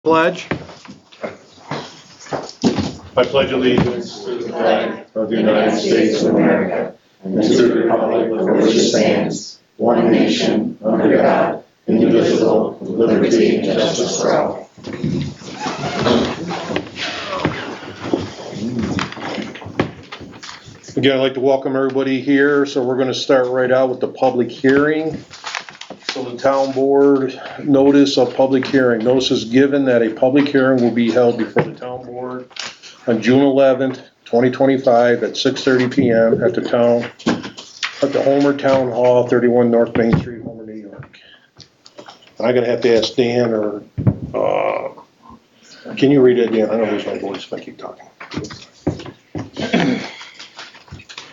Pledge. I pledge allegiance to the flag of the United States of America and to the republic for which it stands, one nation, under God, indivisible, with liberty and justice for all. Again, I'd like to welcome everybody here. So we're going to start right out with the public hearing. So the town board notice of public hearing. Notice is given that a public hearing will be held before the town board on June 11th, 2025 at 6:30 p.m. at the Homer Town Hall, 31 North Main Street, Homer, New York. I'm gonna have to ask Dan or, can you read it, Dan? I don't lose my voice if I keep talking.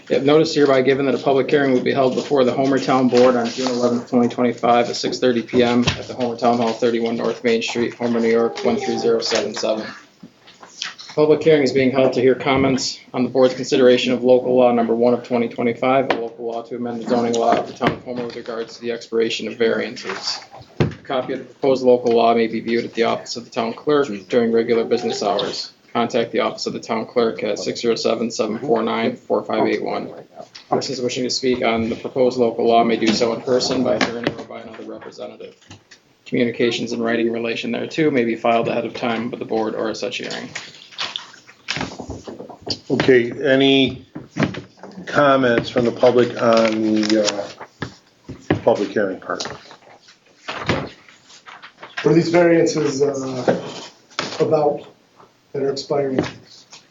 Yep, notice hereby given that a public hearing will be held before the Homer Town Board on June 11th, 2025 at 6:30 p.m. at the Homer Town Hall, 31 North Main Street, Homer, New York, 13077. Public hearing is being held to hear comments on the board's consideration of local law number 1 of 2025, a local law to amend the zoning law of the town of Homer with regards to the expiration of variances. A copy of the proposed local law may be viewed at the office of the town clerk during regular business hours. Contact the office of the town clerk at 607-749-4581. Persons wishing to speak on the proposed local law may do so in person, by attorney, or by another representative. Communications in writing in relation thereto may be filed ahead of time with the board or at such hearing. Okay, any comments from the public on the public hearing part? Were these variances about that are expiring?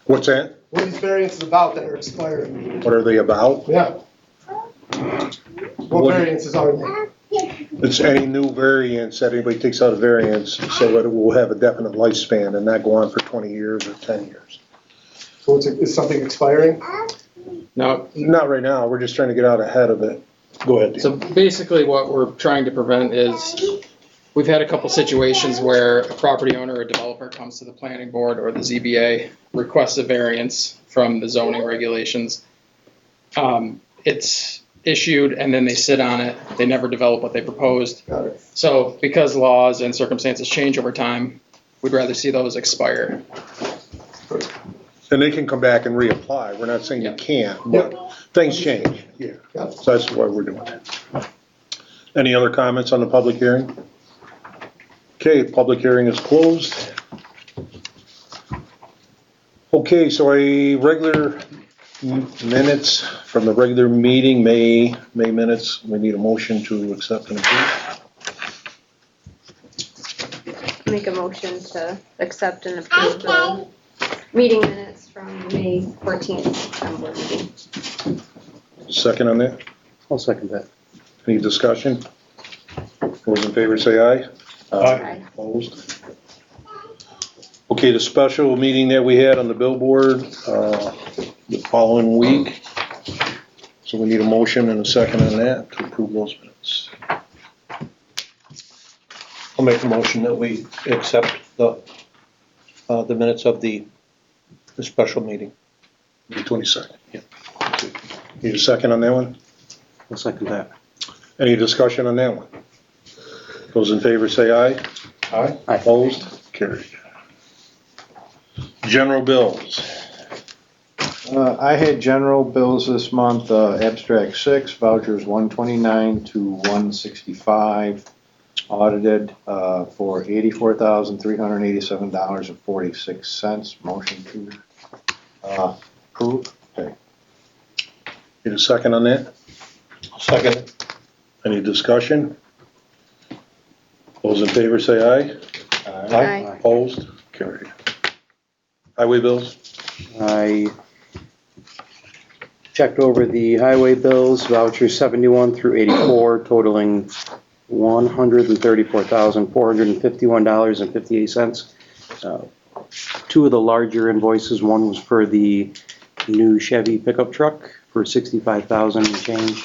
What's that? What are these variances about that are expiring? What are they about? Yeah. What variances are they? It's any new variance that anybody takes out a variance so that it will have a definite lifespan and not go on for 20 years or 10 years. So is something expiring? Now, Not right now, we're just trying to get out ahead of it. Go ahead, Dan. so basically what we're trying to prevent is, we've had a couple situations where a property owner or developer comes to the planning board or the ZBA, requests a variance from the zoning regulations. It's issued and then they sit on it. They never develop what they proposed. Got it. So because laws and circumstances change over time, we'd rather see those expire. And they can come back and reapply. We're not saying you can't, but things change. Yeah. Yeah. So that's why we're doing it. Any other comments on the public hearing? Okay, public hearing is closed. Okay, so a regular minutes from the regular meeting, May minutes, we need a motion to accept and approve. Make a motion to accept and approve the meeting minutes from May 14th town board meeting. Second on that? I'll second that. Any discussion? Those in favor say aye. Aye. Opposed? Okay, the special meeting that we had on the billboard, the following week. So we need a motion and a second on that to approve those minutes. I'll make a motion that we accept the minutes of the special meeting. The 22nd. Yeah. Okay. Need a second on that one? I'll second that. Any discussion on that one? Those in favor say aye. Aye. Opposed? Carried. General bills. I had general bills this month, abstract 6, vouchers 129 to 165, audited for $84,387.46. Motion to approve. Okay. Need a second on that? Second. Any discussion? Those in favor say aye. Aye. Opposed? Carried. Highway bills? I checked over the highway bills, vouchers 71 through 84, totaling $134,451.58. Two of the larger invoices, one was for the new Chevy pickup truck for $65,000 and change.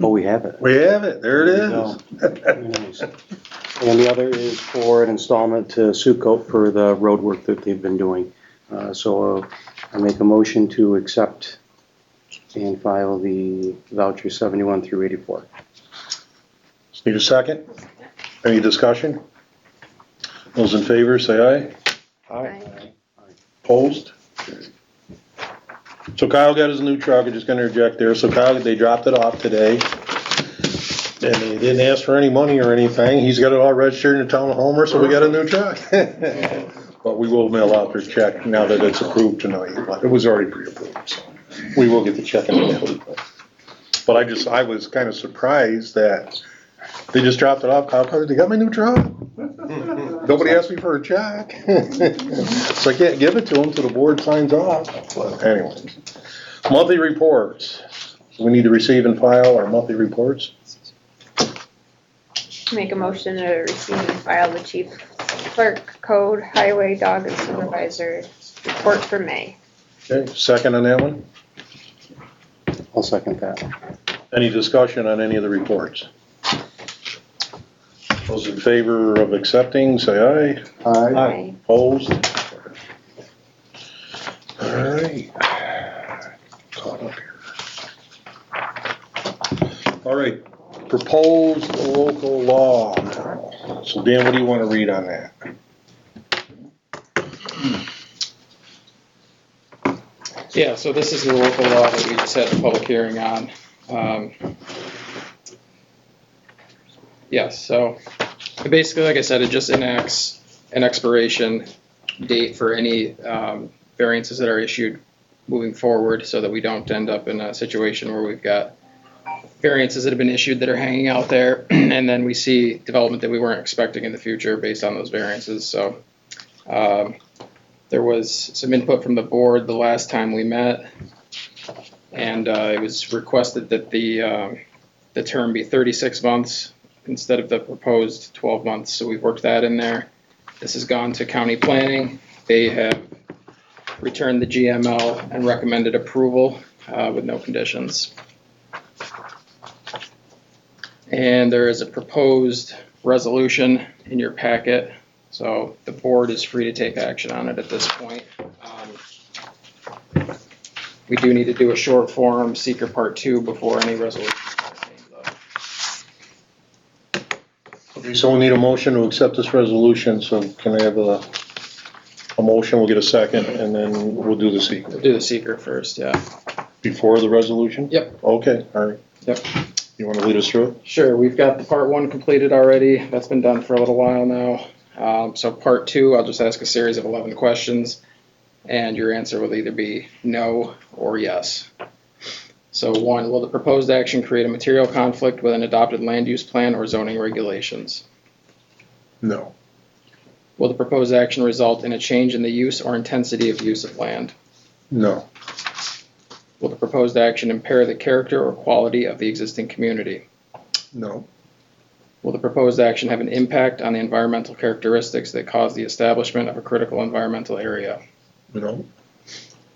Oh, we have it. We have it. There it is. Nice. And the other is for an installment to Sucoat for the road work that they've been doing. So I make a motion to accept and file the voucher 71 through 84. Need a second? Any discussion? Those in favor, say aye. Aye. Opposed? So Kyle got his new truck, I'm just gonna interject there, so Kyle, they dropped it off today. And they didn't ask for any money or anything, he's got it all registered in the town of Homer, so we got a new truck. But we will mail out their check now that it's approved tonight, but it was already pre-approved, so we will get the check in the mail. But I was kinda surprised that they just dropped it off, Kyle, they got my new truck. Nobody asked me for a check. So I can't give it to them till the board signs off, but anyways. Monthly reports. We need to receive and file our monthly reports. Make a motion to receive and file the chief clerk, code, highway, dog, and supervisor report for May. Okay, second on that one? I'll second that. Any discussion on any of the reports? Those in favor of accepting, say aye. Aye. Opposed? Alright. Caught up here. Alright, proposed local law. So Dan, what do you wanna read on that? Yeah, so this is the local law that we just had a public hearing on. Yes, so basically, like I said, it just enacts an expiration date for any variances that are issued moving forward so that we don't end up in a situation where we've got variances that have been issued that are hanging out there and then we see development that we weren't expecting in the future based on those variances. So there was some input from the board the last time we met, and it was requested that the term be 36 months instead of the proposed 12 months. So we've worked that in there. This has gone to county planning. They have returned the GML and recommended approval with no conditions. And there is a proposed resolution in your packet. So the board is free to take action on it at this point. We do need to do a short form, seeker part 2, before any resolution is named up. Okay, so we need a motion to accept this resolution, so can I have a motion, we'll get a second, and then we'll do the secret. We'll do the seeker first, yeah. Before the resolution? Yep. Okay, alright. Yep. You wanna lead us through it? Sure, we've got the part 1 completed already. That's been done for a little while now. So part 2, I'll just ask a series of 11 questions, and your answer will either be no or yes. So 1, will the proposed action create a material conflict with an adopted land use plan or zoning regulations? No. Will the proposed action result in a change in the use or intensity of use of land? No. Will the proposed action impair the character or quality of the existing community? No. Will the proposed action have an impact on the environmental characteristics that cause the establishment of a critical environmental area? No.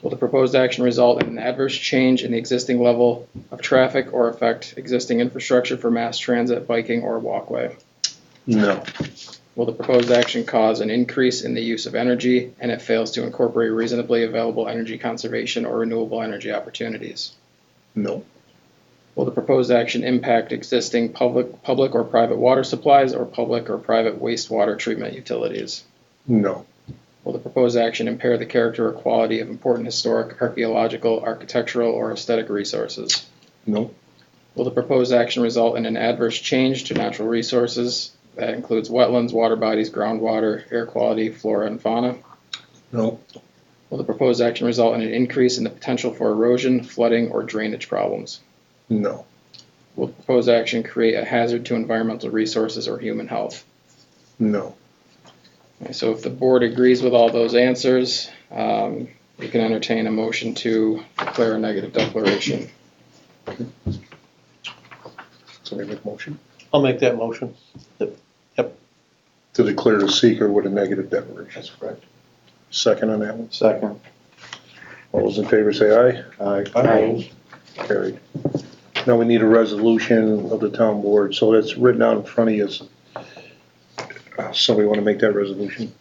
Will the proposed action result in an adverse change in the existing level of traffic or affect existing infrastructure for mass transit, biking, or walkway? No. Will the proposed action cause an increase in the use of energy and it fails to incorporate reasonably available energy conservation or renewable energy opportunities? No. Will the proposed action impact existing public or private water supplies or public or private wastewater treatment utilities? No. Will the proposed action impair the character or quality of important historic, archaeological, architectural, or aesthetic resources? No. Will the proposed action result in an adverse change to natural resources? That includes wetlands, water bodies, groundwater, air quality, flora, and fauna. No. Will the proposed action result in an increase in the potential for erosion, flooding, or drainage problems? No. Will the proposed action create a hazard to environmental resources or human health? No. Okay, so if the board agrees with all those answers, you can entertain a motion to declare a negative declaration. Somebody make a motion? I'll make that motion. To declare the seeker with a negative declaration. That's correct. Second on that one? Second. All those in favor say aye. Aye. Carried. Now we need a resolution of the town board, so that's written out in front of you. Somebody wanna make that resolution?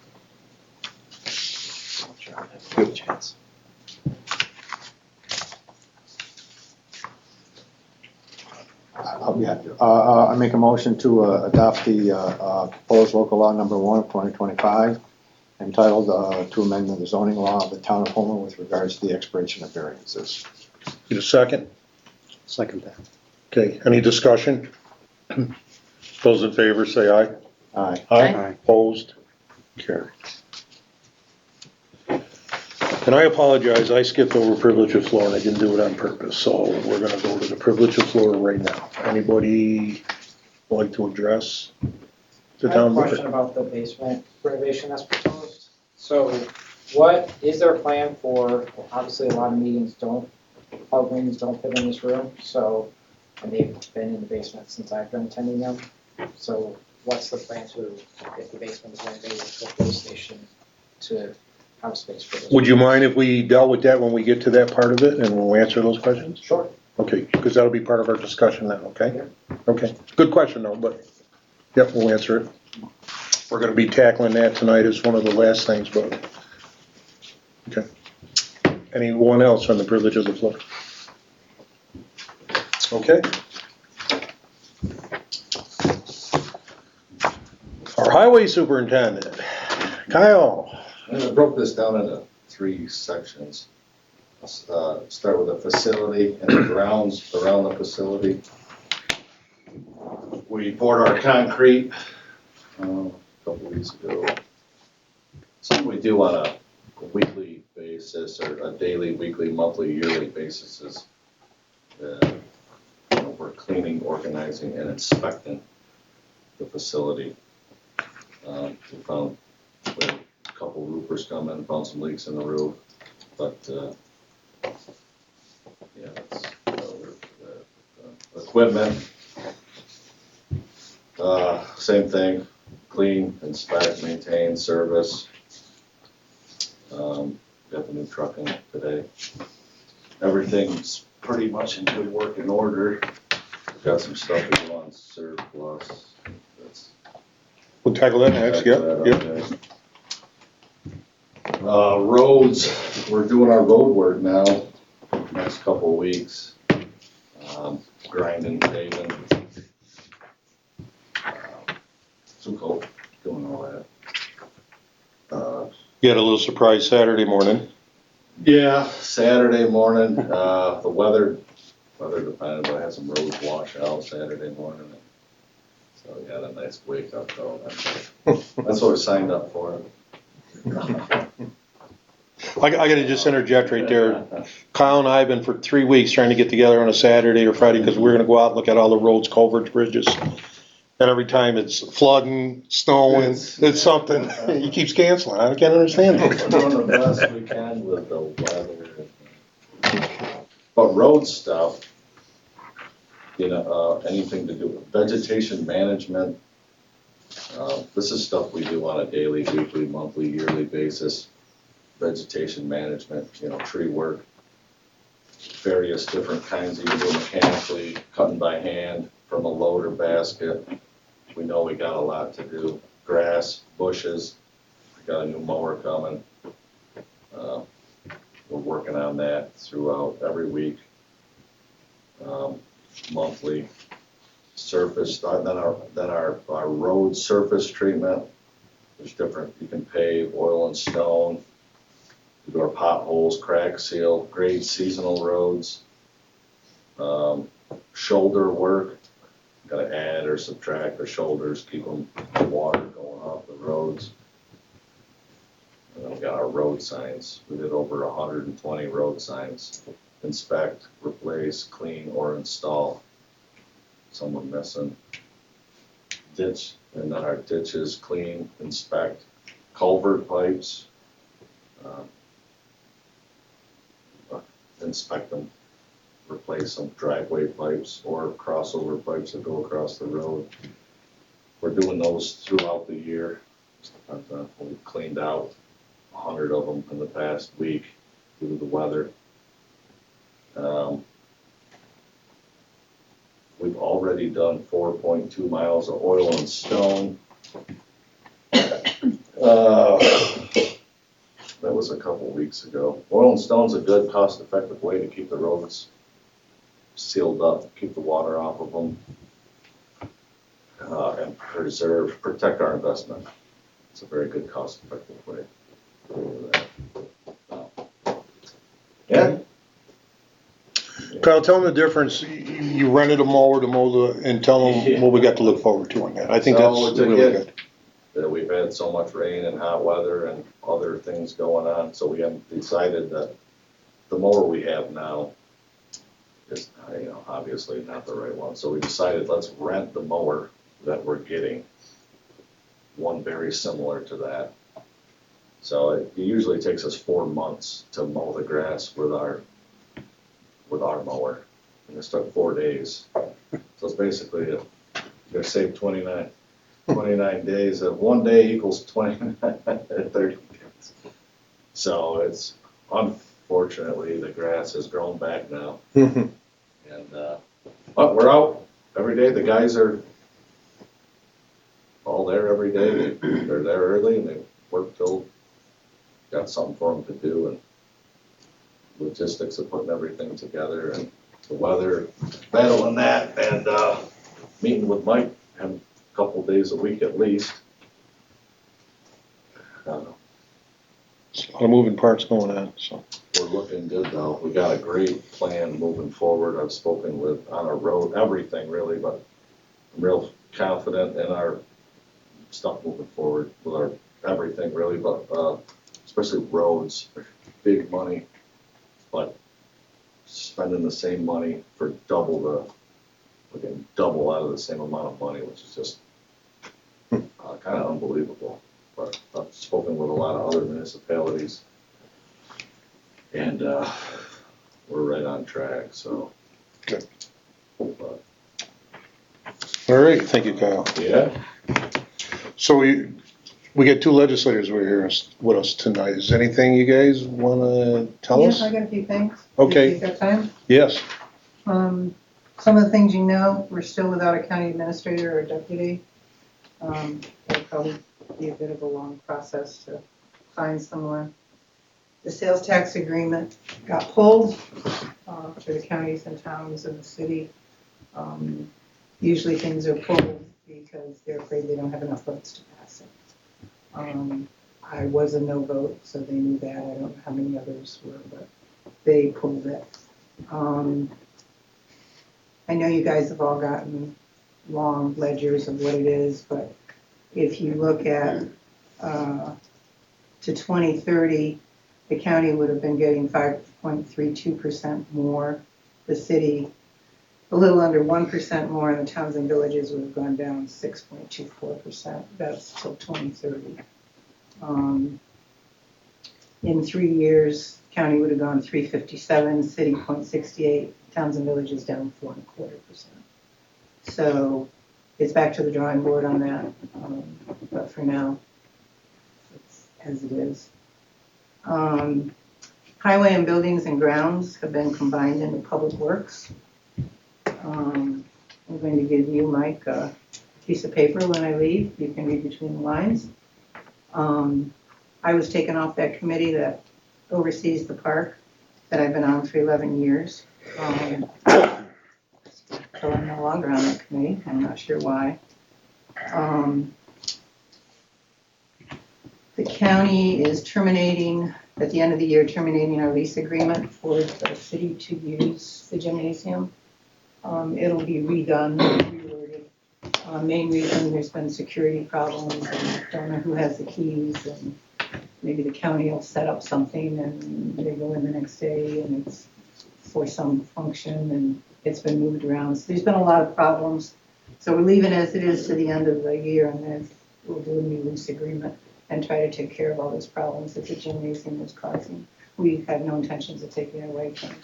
Good chance. I'll be happy. I make a motion to adopt the proposed local law number 1 of 2025, entitled to amend the zoning law of the town of Homer with regards to the expiration of variances. Need a second? Second that. Okay, any discussion? Those in favor say aye. Aye. Aye. Opposed? Carried. And I apologize, I skipped over privilege of floor and I didn't do it on purpose, so we're gonna go to the privilege of floor right now. Anybody like to address the I have town a board? question about the basement renovation that's proposed. So what, is there a plan for, obviously a lot of meetings public meetings don't fit in this room, so, and they've been in the basement since I've been attending them. So what's the plan to, if the basement is renovated to a police station, to have space for this? Would you mind if we dealt with that when we get to that part of it and we'll answer those questions? Sure. Okay, because that'll be part of our discussion then, okay? Okay, good question though, but, yep, we'll answer it. We're gonna be tackling that tonight as one of the last things, but, okay. Anyone else on the privilege of the floor? Okay. Our highway superintendent, Kyle. I broke this down into 3 sections. Start with the facility and the grounds around the facility. We poured our concrete a couple weeks ago. Something we do on a weekly basis, or a daily, weekly, monthly, yearly basis is we're cleaning, organizing, and inspecting the facility. We found we had a couple roofers come in, found some leaks in the roof, but yeah, it's equipment. Same thing, clean, inspect, maintain, service. Got the new truck in today. Everything's pretty much in good working order. Got some stuff we want surplus. We'll tackle that next, yep. Okay. Roads, we're doing our road work now, next couple of weeks. Grinding, paving. Some coal, doing all that. You had a little surprise Saturday morning. Yeah, Saturday morning, the weather depended, but I had some roads wash out Saturday morning. So we had a nice wake up though. That's what we signed up for. I gotta just interject right there. Kyle and I have been for 3 weeks trying to get together on a Saturday or Friday because we're gonna go out and look at all the roads, culverts, bridges. And every time it's flooding, snowing, it's something. He keeps canceling. I can't understand We're it. doing the best we can with the weather. But road stuff, anything to do with vegetation management. This is stuff we do on a daily, weekly, monthly, yearly basis. Vegetation management, tree work, various different kinds you can do mechanically, cutting by hand from a loader basket. We know we got a lot to do. Grass, bushes, we got a new mower coming. We're working on that throughout every week. Monthly surface, then our road surface treatment. There's different, you can pave, oil and stone. We do our potholes, crack seal, grade seasonal roads. Shoulder work, gotta add or subtract the shoulders, keep them, the water going off the roads. And then we got our road signs. We did over 120 road signs. Inspect, replace, clean, or install. Some were missing. Ditch, and then our ditches, clean, inspect. Culvert pipes. Inspect them, replace some driveway pipes or crossover pipes that go across the road. We're doing those throughout the year. We've cleaned out 100 of them in the past week due to the weather. We've already done 4.2 miles of oil and stone. That was a couple weeks ago. Oil and stone's a good, cost-effective way to keep the roads sealed up, keep the water off of them, and protect our investment. It's a very good cost-effective way to do that. Yeah. Kyle, tell them the difference, you rented a mower to mow and tell them what we got to look forward to on that. I think So, that's to really get- good. That we've had so much rain and hot weather and other things going on, so we have decided that the mower we have now is, obviously not the right one. So we decided, let's rent the mower that we're getting, one very similar to that. So it usually takes us 4 months to mow the grass with our mower, and this took 4 days. So it's basically, you're gonna save 29 days, and 1 day equals 29, 30 days. So it's, unfortunately, the grass has grown back now. And, but we're out every day. The guys are all there every day. They're there early and they work till, got something for them to do, and logistics of putting everything together, and the weather, battling that, and, meeting with Mike, and couple days a week at least. A lot of moving parts going on, so. We're looking good though. We got a great plan moving forward. I've spoken with, on our road, everything really, but I'm real confident in our stuff moving forward with our everything really, but especially roads, big money, but spending the same money for we're getting double out of the same amount of money, which is just kind of unbelievable. But I've spoken with a lot of other municipalities, and we're right on track, so. Good. But, All right, thank you, Kyle. yeah, So we got 2 legislators who are here with us tonight. Is there anything you guys wanna tell us? Yeah, I got a few things. Okay. You got time? Yes. Some of the things you know, we're still without a county administrator or deputy. It'll probably be a bit of a long process to find someone. The sales tax agreement got pulled for the counties and towns in the city. Usually things are pulled because they're afraid they don't have enough votes to pass it. I was a no vote, so they knew that. I don't know how many others were, but they pulled it. I know you guys have all gotten long ledgers of what it is, but if you look at to 2030, the county would have been getting 5.32% more. The city, a little under 1% more, and the towns and villages would have gone down 6.24%. That's till 2030. In 3 years, county would have gone 3.57, city 0.68, towns and villages down 4.25%. So it's back to the drawing board on that, but for now, it's as it is. Highway and buildings and grounds have been combined into public works. I'm going to give you, Mike, a piece of paper when I leave. You can read between the lines. I was taken off that committee that oversees the park that I've been on for 11 years. So I'm no longer on that committee. I'm not sure why. The county is terminating, at the end of the year, terminating our lease agreement for the city to use the gymnasium. It'll be redone, reworded. Main reason, there's been security problems and don't know who has the keys, and maybe the county will set up something and they go in the next day and it's for some function and it's been moved around. So there's been a lot of problems. So we're leaving as it is to the end of the year, and then we'll do a new lease agreement and try to take care of all those problems that the gymnasium is causing. We have no intentions of taking it away from,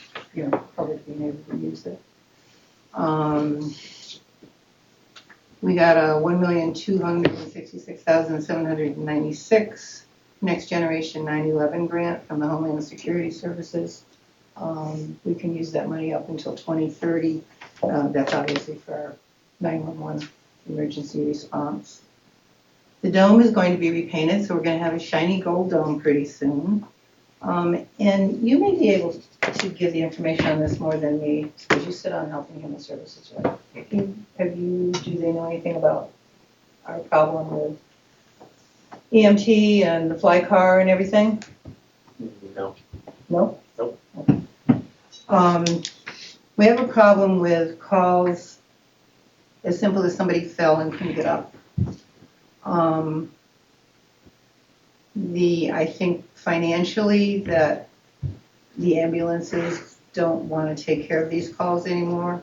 public being able to use it. We got a $1,266,796 Next Generation 9/11 grant from the Homeland Security Services. We can use that money up until 2030. That's obviously for our 911 emergency response. The dome is going to be repainted, so we're going to have a shiny gold dome pretty soon. And you may be able to give the information on this more than me, because you sit on Health and Human Services, right? Do they know anything about our problem with EMT and the fly car and everything? No. No? Nope. Okay. We have a problem with calls as simple as somebody fell and couldn't get up. I think financially that the ambulances don't want to take care of these calls anymore.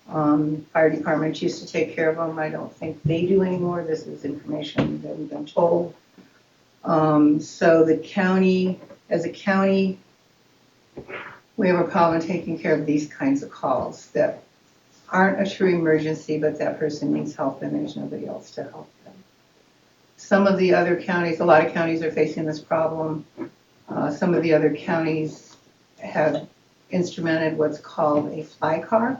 Fire departments used to take care of them. I don't think they do anymore. This is information that we've been told. So the county, as a county, we have a problem taking care of these kinds of calls that aren't a true emergency, but that person needs help and there's nobody else to help them. Some of the other counties, a lot of counties are facing this problem. Some of the other counties have instrumented what's called a fly car.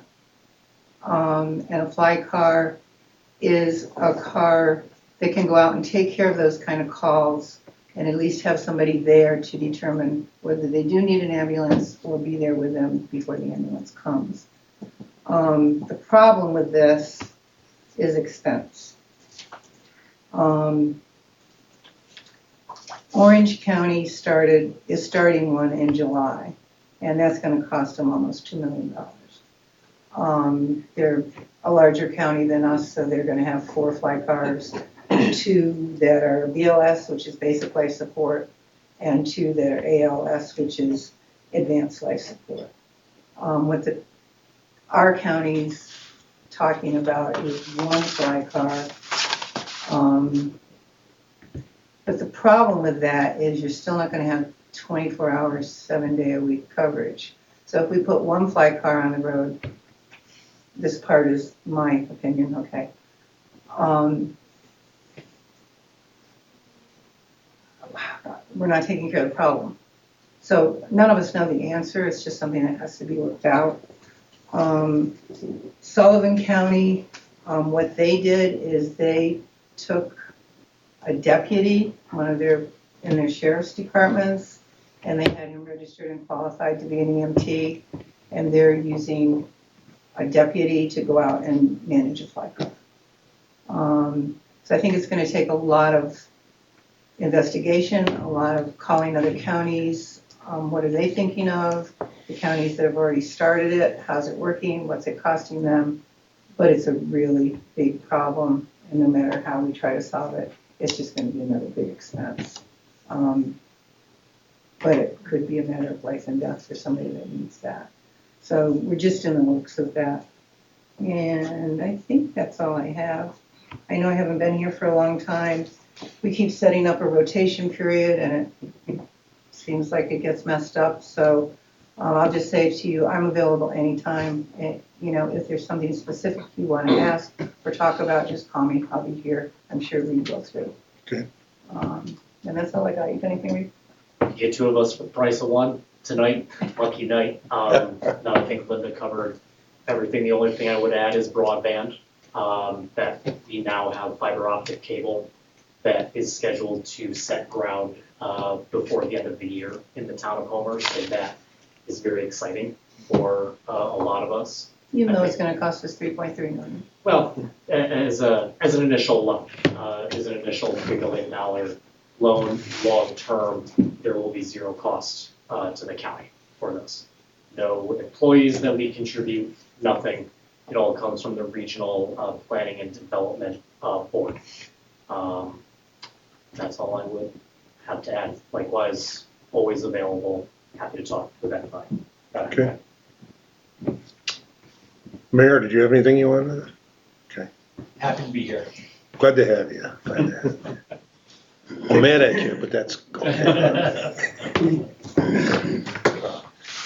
And a fly car is a car that can go out and take care of those kind of calls and at least have somebody there to determine whether they do need an ambulance or be there with them before the ambulance comes. The problem with this is expense. Orange County is starting one in July, and that's going to cost them almost $2 million. They're a larger county than us, so they're going to have 4 fly cars, 2 that are BLS, which is basic life support, and 2 that are ALS, which is advanced life support. What our county's talking about is 1 fly car. But the problem with that is you're still not going to have 24 hours, 7-day-a-week coverage. So if we put 1 fly car on the road, this part is my opinion, okay? We're not taking care of the problem. So none of us know the answer. It's just something that has to be worked out. Sullivan County, what they did is they took a deputy, in their sheriff's departments, and they had him registered and qualified to be an EMT, and they're using a deputy to go out and manage a fly car. So I think it's going to take a lot of investigation, a lot of calling other counties. What are they thinking of? The counties that have already started it, how's it working? What's it costing them? But it's a really big problem, and no matter how we try to solve it, it's just going to be another big expense. But it could be a matter of life and death for somebody that needs that. So we're just in the works of that. And I think that's all I have. I know I haven't been here for a long time. We keep setting up a rotation period, and it seems like it gets messed up. So I'll just say to you, I'm available anytime. And, if there's something specific you want to ask or talk about, just call me. I'll be here. I'm sure we go through. Okay. And that's all I got. You got anything, Reed? Get 2 of us for the price of 1 tonight. Lucky night. No, I think Linda covered everything. The only thing I would add is broadband. That we now have fiber optic cable that is scheduled to set ground before the end of the year in the town of Homer. So that is very exciting for a lot of us. Even though it's going to cost us $3.3 million. Well, as an initial loan, as an initial $3 million loan, long term, there will be 0 cost to the county for this. No employees that we contribute, nothing. It all comes from the regional planning and development board. That's all I would have to add. Likewise, always available. Happy to talk with anybody. Okay. Mayor, did you have anything you wanted? Okay. Happy to be here. Glad to have you. I'm mad at you, but that's okay.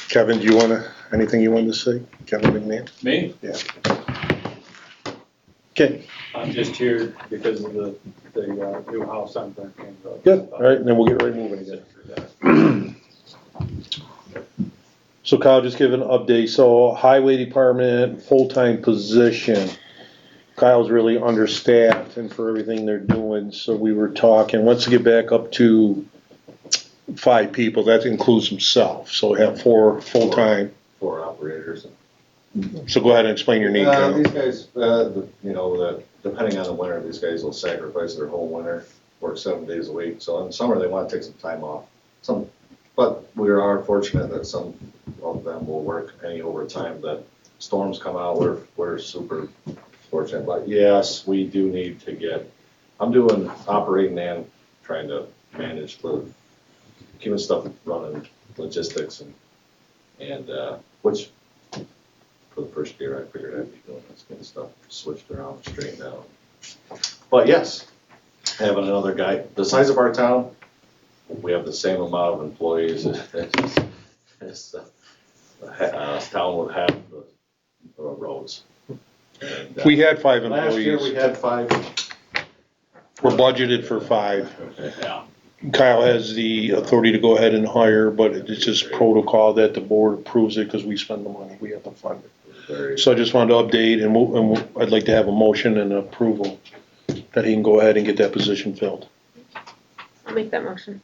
Kevin, do you anything you wanted to say? Kevin McMahon? Me? Yeah. Okay. I'm just here because of the new house on Burnt King Road. Good. All right, and then we'll get right moving again. So Kyle, just give an update. So highway department, full-time position. Kyle's really understaffed and for everything they're doing. So we were talking, once we get back up to 5 people, that includes himself, so we have 4 full-time. 4 operators. So go ahead and explain your need, Kyle. These guys, depending on the winter, these guys will sacrifice their whole winter, work 7 days a week. So in the summer, they want to take some time off. But we are fortunate that some of them will work any overtime. That storms come out, we're super fortunate. But yes, we do need to get, I'm doing operating and trying to manage keeping stuff running, logistics and which for the first year I figured I'd be doing this kind of stuff, switched around, straightened out. But yes, having another guy, the size of our town, we have the same amount of employees as town would have the roads. And, We had 5 last year we employees. had 5. We're budgeted for 5. Okay, yeah. Kyle has the authority to go ahead and hire, but it's just protocol that the board approves it because we spend the money, we have to fund it. Very, So I just wanted to update, and I'd like to have a motion and approval that he can go ahead and get that position filled. I'll make that motion.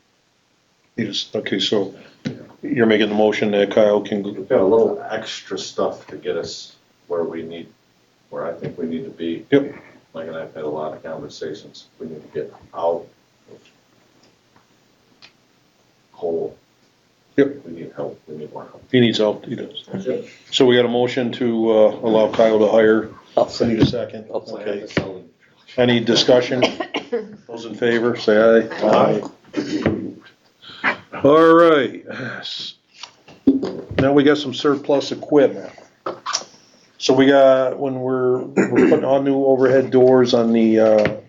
Okay, so you're making the motion that Kyle can, we've got a little extra stuff to get us where I think we need to be. Yep. Mike and I have had a lot of conversations. We need to get out of coal. Yep. We need help. We need more help. he needs help, he does. Yep. So we got a motion to allow Kyle to hire. I'll I second. need a second. I'll second. Okay. Any discussion? Those in favor, say aye. All right. Now we got some surplus equipment. So we got, when we're putting on new overhead doors on the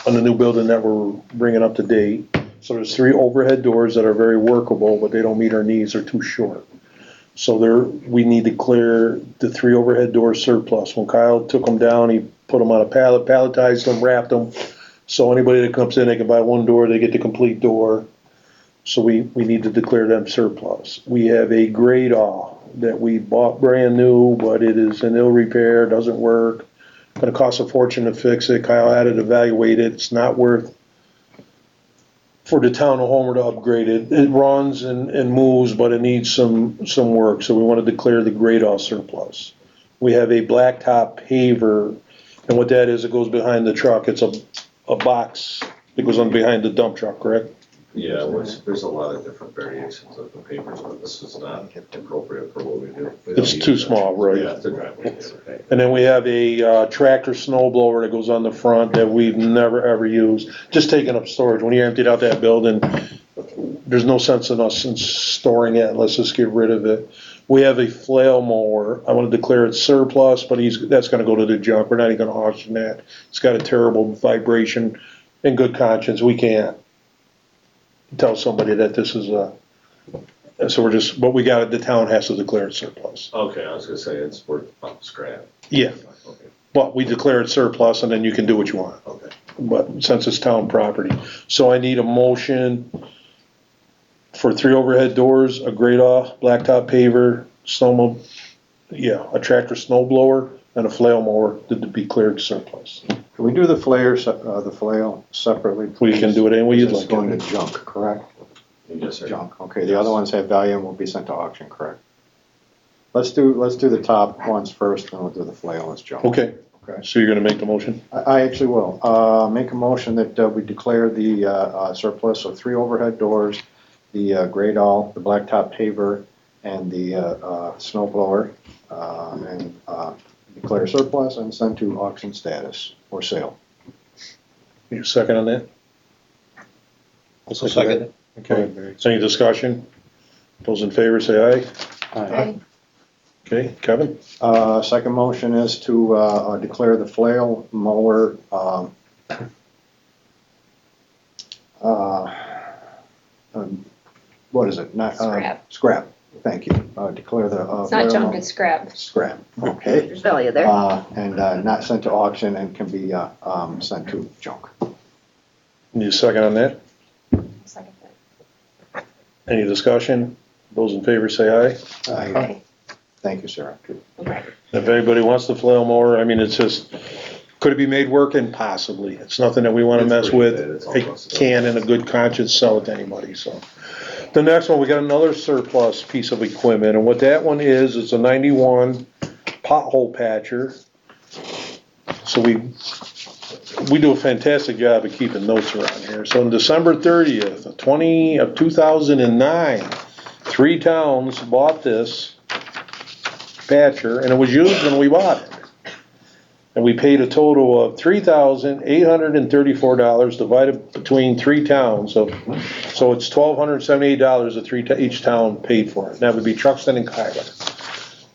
new building that we're bringing up to date. So there's 3 overhead doors that are very workable, but they don't meet our needs, they're too short. So we need to clear the 3 overhead doors surplus. When Kyle took them down, he put them on a pallet, palletized them, wrapped them. So anybody that comes in, they can buy 1 door, they get the complete door. So we need to declare them surplus. We have a grade off that we bought brand new, but it is in ill repair, doesn't work. Gonna cost a fortune to fix it. Kyle had it evaluated. It's not worth for the town of Homer to upgrade it. It runs and moves, but it needs some work. So we want to declare the grade off surplus. We have a blacktop paver, and what that is, it goes behind the truck. It's a box that goes on behind the dump truck, correct? Yeah, there's a lot of different variations of the papers, but this is not appropriate for what we do. We don't It's need too that. small, right? Yeah, it's a driveway paper. And then we have a tractor snow blower that goes on the front that we've never ever used, just taking up storage. When you emptied out that building, there's no sense in us in storing it. Let's just get rid of it. We have a flail mower. I want to declare it surplus, but that's going to go to the junk. We're not even going to auction that. It's got a terrible vibration. In good conscience, we can't tell somebody that this is but we got it, the town has to declare it surplus. Okay, I was gonna say it's worth about scrap. Yeah, Okay, but we declare it surplus and then you can do what you want. okay. But since it's town property. So I need a motion for 3 overhead doors, a grade off, blacktop paver, a tractor snow blower, and a flail mower to be cleared surplus. Can we do the flail separately? We can do it any way you'd It's like. going to junk, correct? Yes, sir. Junk, okay, the other ones have value and will be sent to auction, correct? Let's do the top ones first, then we'll do the flail as junk. Okay, Okay. so you're gonna make the motion? I actually will. Make a motion that we declare the surplus of 3 overhead doors, the grade all, the blacktop paver, and the snow blower, and declare surplus and send to auction status or sale. You second on that? I'll second it. Okay, any discussion? Those in favor say aye. Okay. Okay, Kevin? Second motion is to declare the flail mower what is it? Scrap. Scrap, thank you. Declare the. It's not junk, it's scrap. Scrap, okay. There's value there. And not sent to auction and can be sent to junk. Need a second on that? Second that. Any discussion? Those in favor say aye. Okay. Thank you, Sarah. Okay. If anybody wants the flail mower, I mean, it's just, Could it be made working? Possibly. It's nothing that we wanna It's mess pretty with. bad. It's all I busted up. can in a good conscience sell it to anybody, so. The next one, we got another surplus piece of equipment, and what that one is a 91 pothole patcher. So we do a fantastic job of keeping notes around here. So on December 30th of 2009, 3 towns bought this patcher, and it was used when we bought it. And we paid a total of $3,834 divided between 3 towns. So it's $1,278 that each town paid for it. And that would be Truxton and Kyler.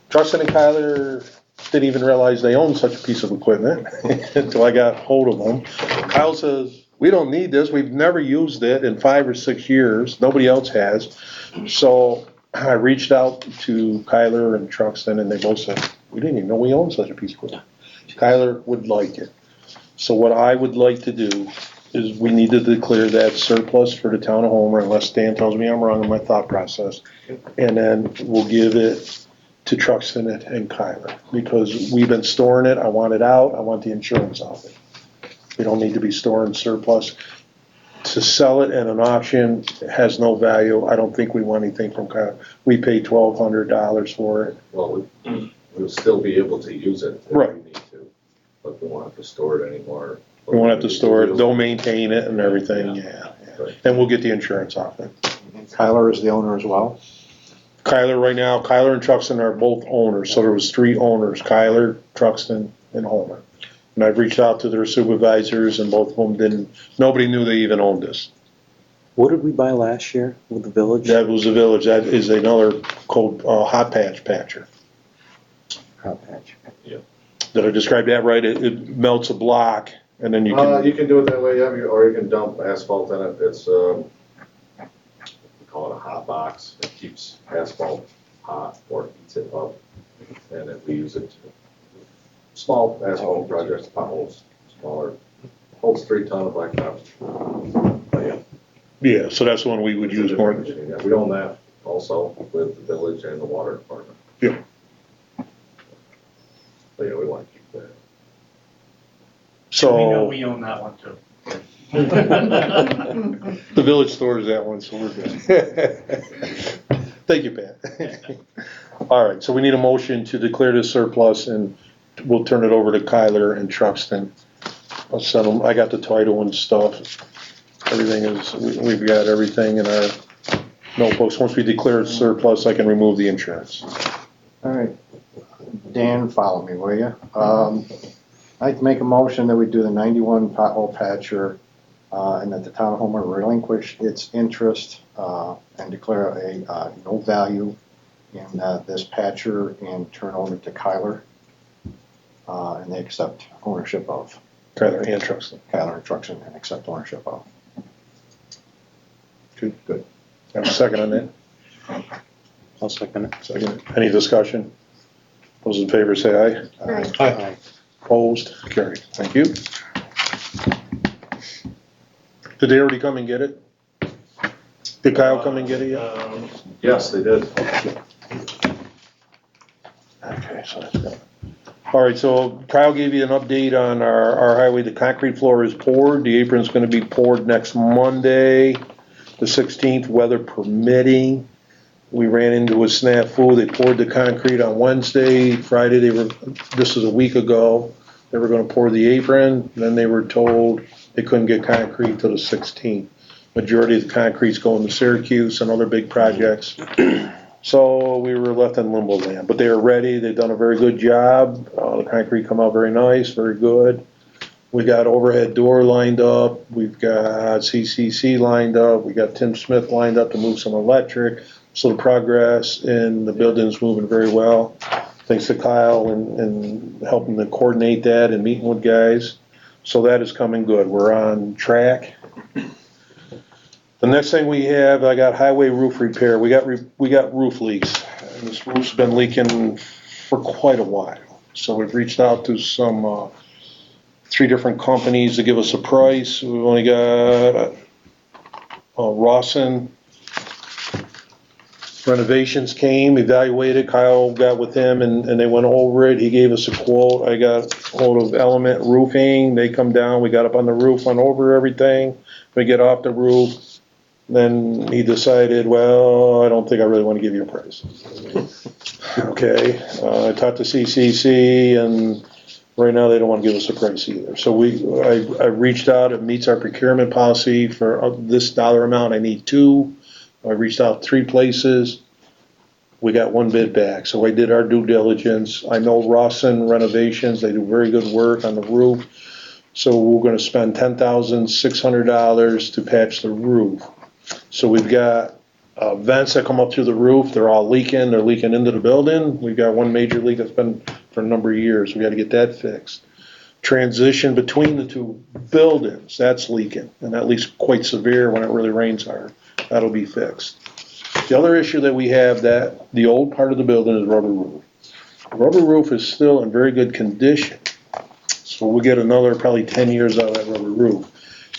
Truxton and Kyler didn't even realize they owned such a piece of equipment until I got hold of them. Kyle says, we don't need this. We've never used it in 5 or 6 years. Nobody else has. So I reached out to Kyler and Truxton, and they both said, we didn't even know we owned such a piece of equipment. Kyler would like it. So what I would like to do is we need to declare that surplus for the town of Homer, unless Dan tells me I'm wrong in my thought process. And then we'll give it to Truxton and Kyler, because we've been storing it. I want it out. I want the insurance off it. We don't need to be storing surplus. To sell it at an auction has no value. I don't think we want anything from Kyler. We paid $1,200 for it. Well, we'll still be able to use it if Right. we need to, but we won't have to store it anymore. We won't have to store it. They'll maintain it and everything, yeah. And we'll get the insurance off it. Kyler is the owner as well? Kyler right now, Kyler and Truxton are both owners, so there was 3 owners, Kyler, Truxton, and Homer. And I've reached out to their supervisors, and both of them nobody knew they even owned this. What did we buy last year with the village? That was the village, that is another called, hot patch patcher. Hot patch. Did I describe that right? It melts a block, and then you You can, can do it that way, yeah, or you can dump asphalt in it. It's, we call it a hot box. It keeps asphalt hot or heats it up. And if we use it to small asphalt projects, potholes, smaller, holds 3 ton of blacktop. But yeah. yeah, so that's the one we would use more. Yeah, we own that also with the village and the water department. Yeah. But yeah, we want to keep that. So. We know we own that one too. The village stores that one, so we're good. Thank you, Pat. All right, so we need a motion to declare this surplus, and we'll turn it over to Kyler and Truxton. I'll send them, I got the title and stuff. Everything is, we've got everything in our notebooks. Once we declare it surplus, I can remove the insurance. All right. Dan, follow me, will you? I'd like to make a motion that we do the 91 pothole patcher, and that the town of Homer relinquish its interest, and declare a no value in this patcher and turn over to Kyler. And they accept ownership of. Kyler and Truxton. Kyler and Truxton, and accept ownership of. Good. Have a second on that? I'll second it. Second. Any discussion? Those in favor say aye. Aye. Aye. Opposed? Carried. Thank you. Did they already come and get it? Did Kyle come and get it yet? Yes, they did. Okay, so that's good. All right, so Kyle gave you an update on our highway. The concrete floor is poured. The apron's gonna be poured next Monday, the 16th, weather permitting. We ran into a snafu. They poured the concrete on Wednesday. Friday, this is a week ago, they were gonna pour the apron. Then they were told they couldn't get concrete till the 16th. Majority of the concrete's going to Syracuse and other big projects. So we were left in limbo land, but they are ready. They've done a very good job. The concrete come out very nice, very good. We got overhead door lined up. We've got CCC lined up. We got Tim Smith lined up to move some electric. So the progress in the building's moving very well. Thanks to Kyle and helping to coordinate that and meeting with guys. So that is coming good. We're on track. The next thing we have, I got highway roof repair. We got roof leaks. And this roof's been leaking for quite a while. So we've reached out to some 3 different companies to give us a price. We've only got Rawson Renovations came, evaluated. Kyle got with him and they went over it. He gave us a quote. I got hold of Element Roofing, they come down, we got up on the roof, went over everything, we get off the roof, then he decided, well, I don't think I really wanna give you a price. Okay, I talked to CCC, and right now they don't wanna give us a price either. So I reached out, it meets our procurement policy for this dollar amount, I need two. I reached out 3 places, we got 1 bid back, so I did our due diligence. I know Rawson Renovations, they do very good work on the roof. So we're gonna spend $10,600 to patch the roof. So we've got vents that come up through the roof, they're all leaking, they're leaking into the building. We've got one major leak that's been for a number of years, we gotta get that fixed. Transition between the 2 buildings, that's leaking, and that leaks quite severe when it really rains hard. That'll be fixed. The other issue that we have, that the old part of the building is rubber roof. The rubber roof is still in very good condition, so we'll get another probably 10 years out of that rubber roof.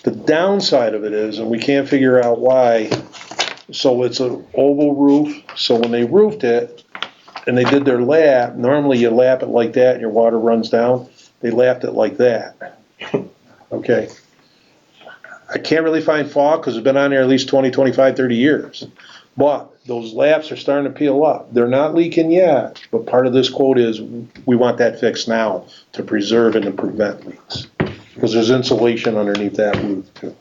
The downside of it is, and we can't figure out why, so it's an oval roof, so when they roofed it and they did their lap, normally you lap it like that and your water runs down, they lapped it like that. Okay. I can't really find fault because it's been on there at least 20, 25, 30 years. But those laps are starting to peel up. They're not leaking yet, but part of this quote is we want that fixed now to preserve and to prevent leaks. Because there's insulation underneath that roof too.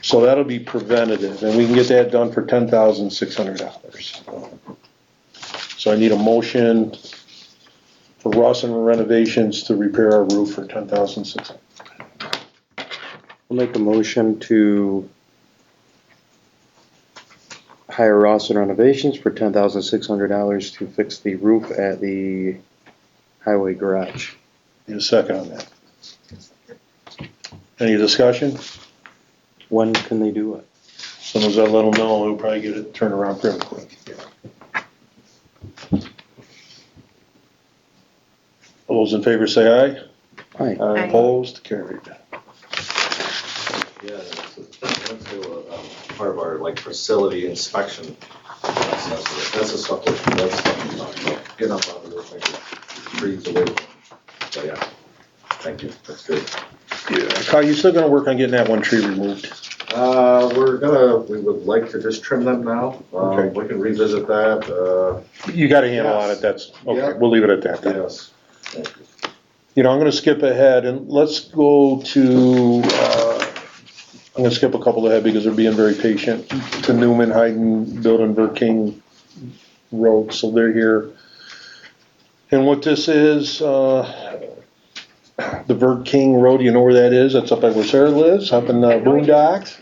So that'll be preventative, and we can get that done for $10,600. So I need a motion for Rawson Renovations to repair our roof for $10,600. I'll make a motion to hire Rawson Renovations for $10,600 to fix the roof at the highway garage. Need a second on that. Any discussion? When can they do it? As soon as I let them know, we'll probably get it turned around pretty quick. All those in favor say aye. Aye. Aye. Opposed? Carried. Yeah, that's part of our like facility inspection process. That's the stuff we're talking about. Getting up on the roof, making trees away. So yeah, thank you. That's good. Yeah. Kyle, you still gonna work on getting that one tree removed? We would like to just trim them now. Okay. We can revisit that. You got a handle on Yes. it, that's, okay, Yeah. we'll leave it at that then. Yes. Thank you. You know, I'm gonna skip ahead and let's go to, I'm gonna skip a couple ahead because they're being very patient, to Newman, Hayden, Building, Burke King Road, so they're here. And what this is, the Burke King Road, you know where that is? That's up by where Sarah lives, up in the boondocks.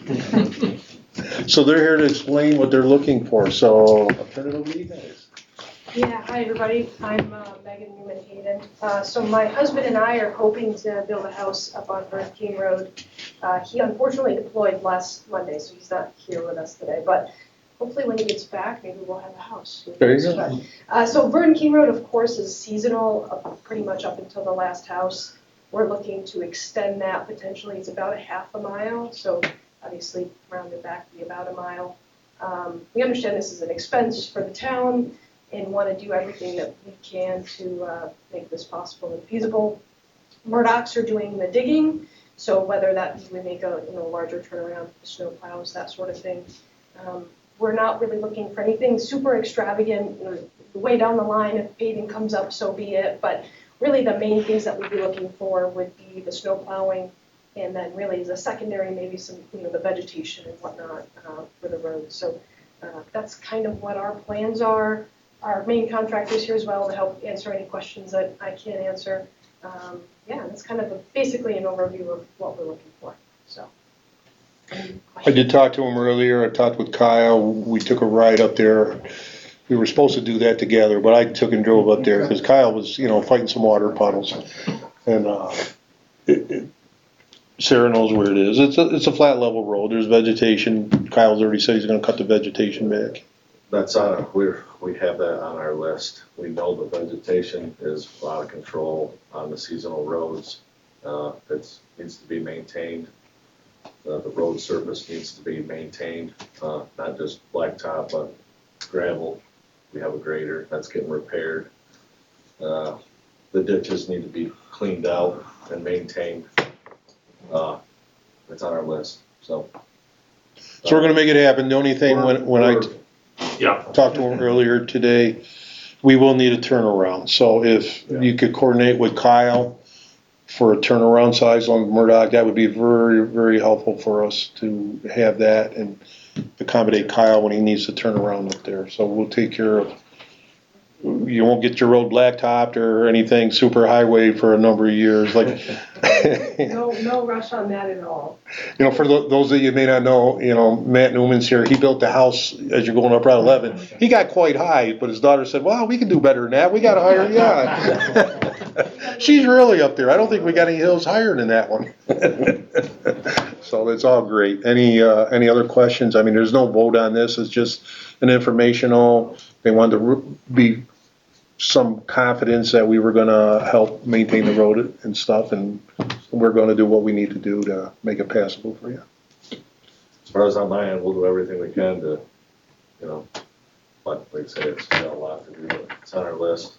So they're here to explain what they're looking for, so I'll turn it over to you guys. Yeah, hi everybody, I'm Megan Newman Hayden. So my husband and I are hoping to build a house up on Burke King Road. He unfortunately deployed last Monday, so he's not here with us today, but hopefully when he gets back, maybe we'll have a house. There you go. So Burton King Road, of course, is seasonal, pretty much up until the last house. We're looking to extend that potentially, it's about a half a mile, so obviously rounded back to be about a mile. We understand this is an expense for the town and want to do everything that we can to make this possible and feasible. Murdochs are doing the digging, so whether that be we make a larger turnaround, snow plows, that sort of thing. We're not really looking for anything super extravagant. Way down the line, if paving comes up, so be it. But really the main things that we'd be looking for would be the snow plowing, and then really as a secondary, maybe some, the vegetation and whatnot for the road. So that's kind of what our plans are. Our main contractor's here as well to help answer any questions that I can't answer. Yeah, that's kind of basically an overview of what we're looking for. So. I did talk to him earlier, I talked with Kyle, we took a ride up there. We were supposed to do that together, but I took and drove up there because Kyle was, fighting some water puddles. And Sarah knows where it is. It's a flat level road, there's vegetation. Kyle's already said he's gonna cut the vegetation back. That's we have that on our list. We know the vegetation is out of control on the seasonal roads. It needs to be maintained. The road surface needs to be maintained, not just blacktop, but gravel. We have a grader that's getting repaired. the ditches need to be cleaned out and maintained. It's on our list, so. So we're gonna make it happen. The only thing, when I Yeah. talked to him earlier today, we will need a turnaround. So if you could coordinate with Kyle for a turnaround size on Murdoch, that would be very, very helpful for us to have that and accommodate Kyle when he needs to turn around up there. So we'll take care of, you won't get your road blacktopped or anything super highway for a number of years, like. No rush on that at all. You know, for those that you may not know, you know, Matt Newman's here. He built the house as you're going up Route 11. He got quite high, but his daughter said, "Well, we can do better than that. We got to hire." Yeah, she's really up there. I don't think we got any hills higher than that one. So it's all great. Any other questions? I mean, there's no vote on this. It's just an informational. They wanted to be some confidence that we were gonna help maintain the road and stuff, and we're gonna do what we need to do to make it passable for you. As far as on my end, we'll do everything we can to, you know, but like I said, it's got a lot to do. It's on our list.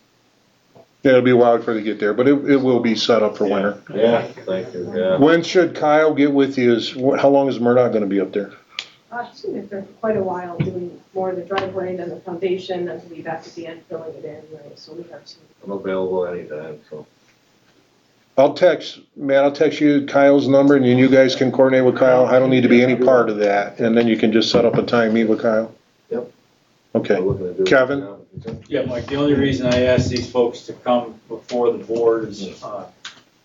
Yeah, it'll be a while for it to get there, but it will be set up for winter. Yeah, thank you, yeah. When should Kyle get with you? How long is Murdoch gonna be up there? He's been there for quite a while, doing more of the driveway than the foundation, and he'll be back at the end filling it in, right, so we have some. I'm available anytime, so. I'll text you Kyle's number, and then you guys can coordinate with Kyle. I don't need to be any part of that, and then you can just set up a time, meet with Kyle. Yep. Okay. We're looking to do it Kevin? now. Yeah, Mike, the only reason I asked these folks to come before the board is,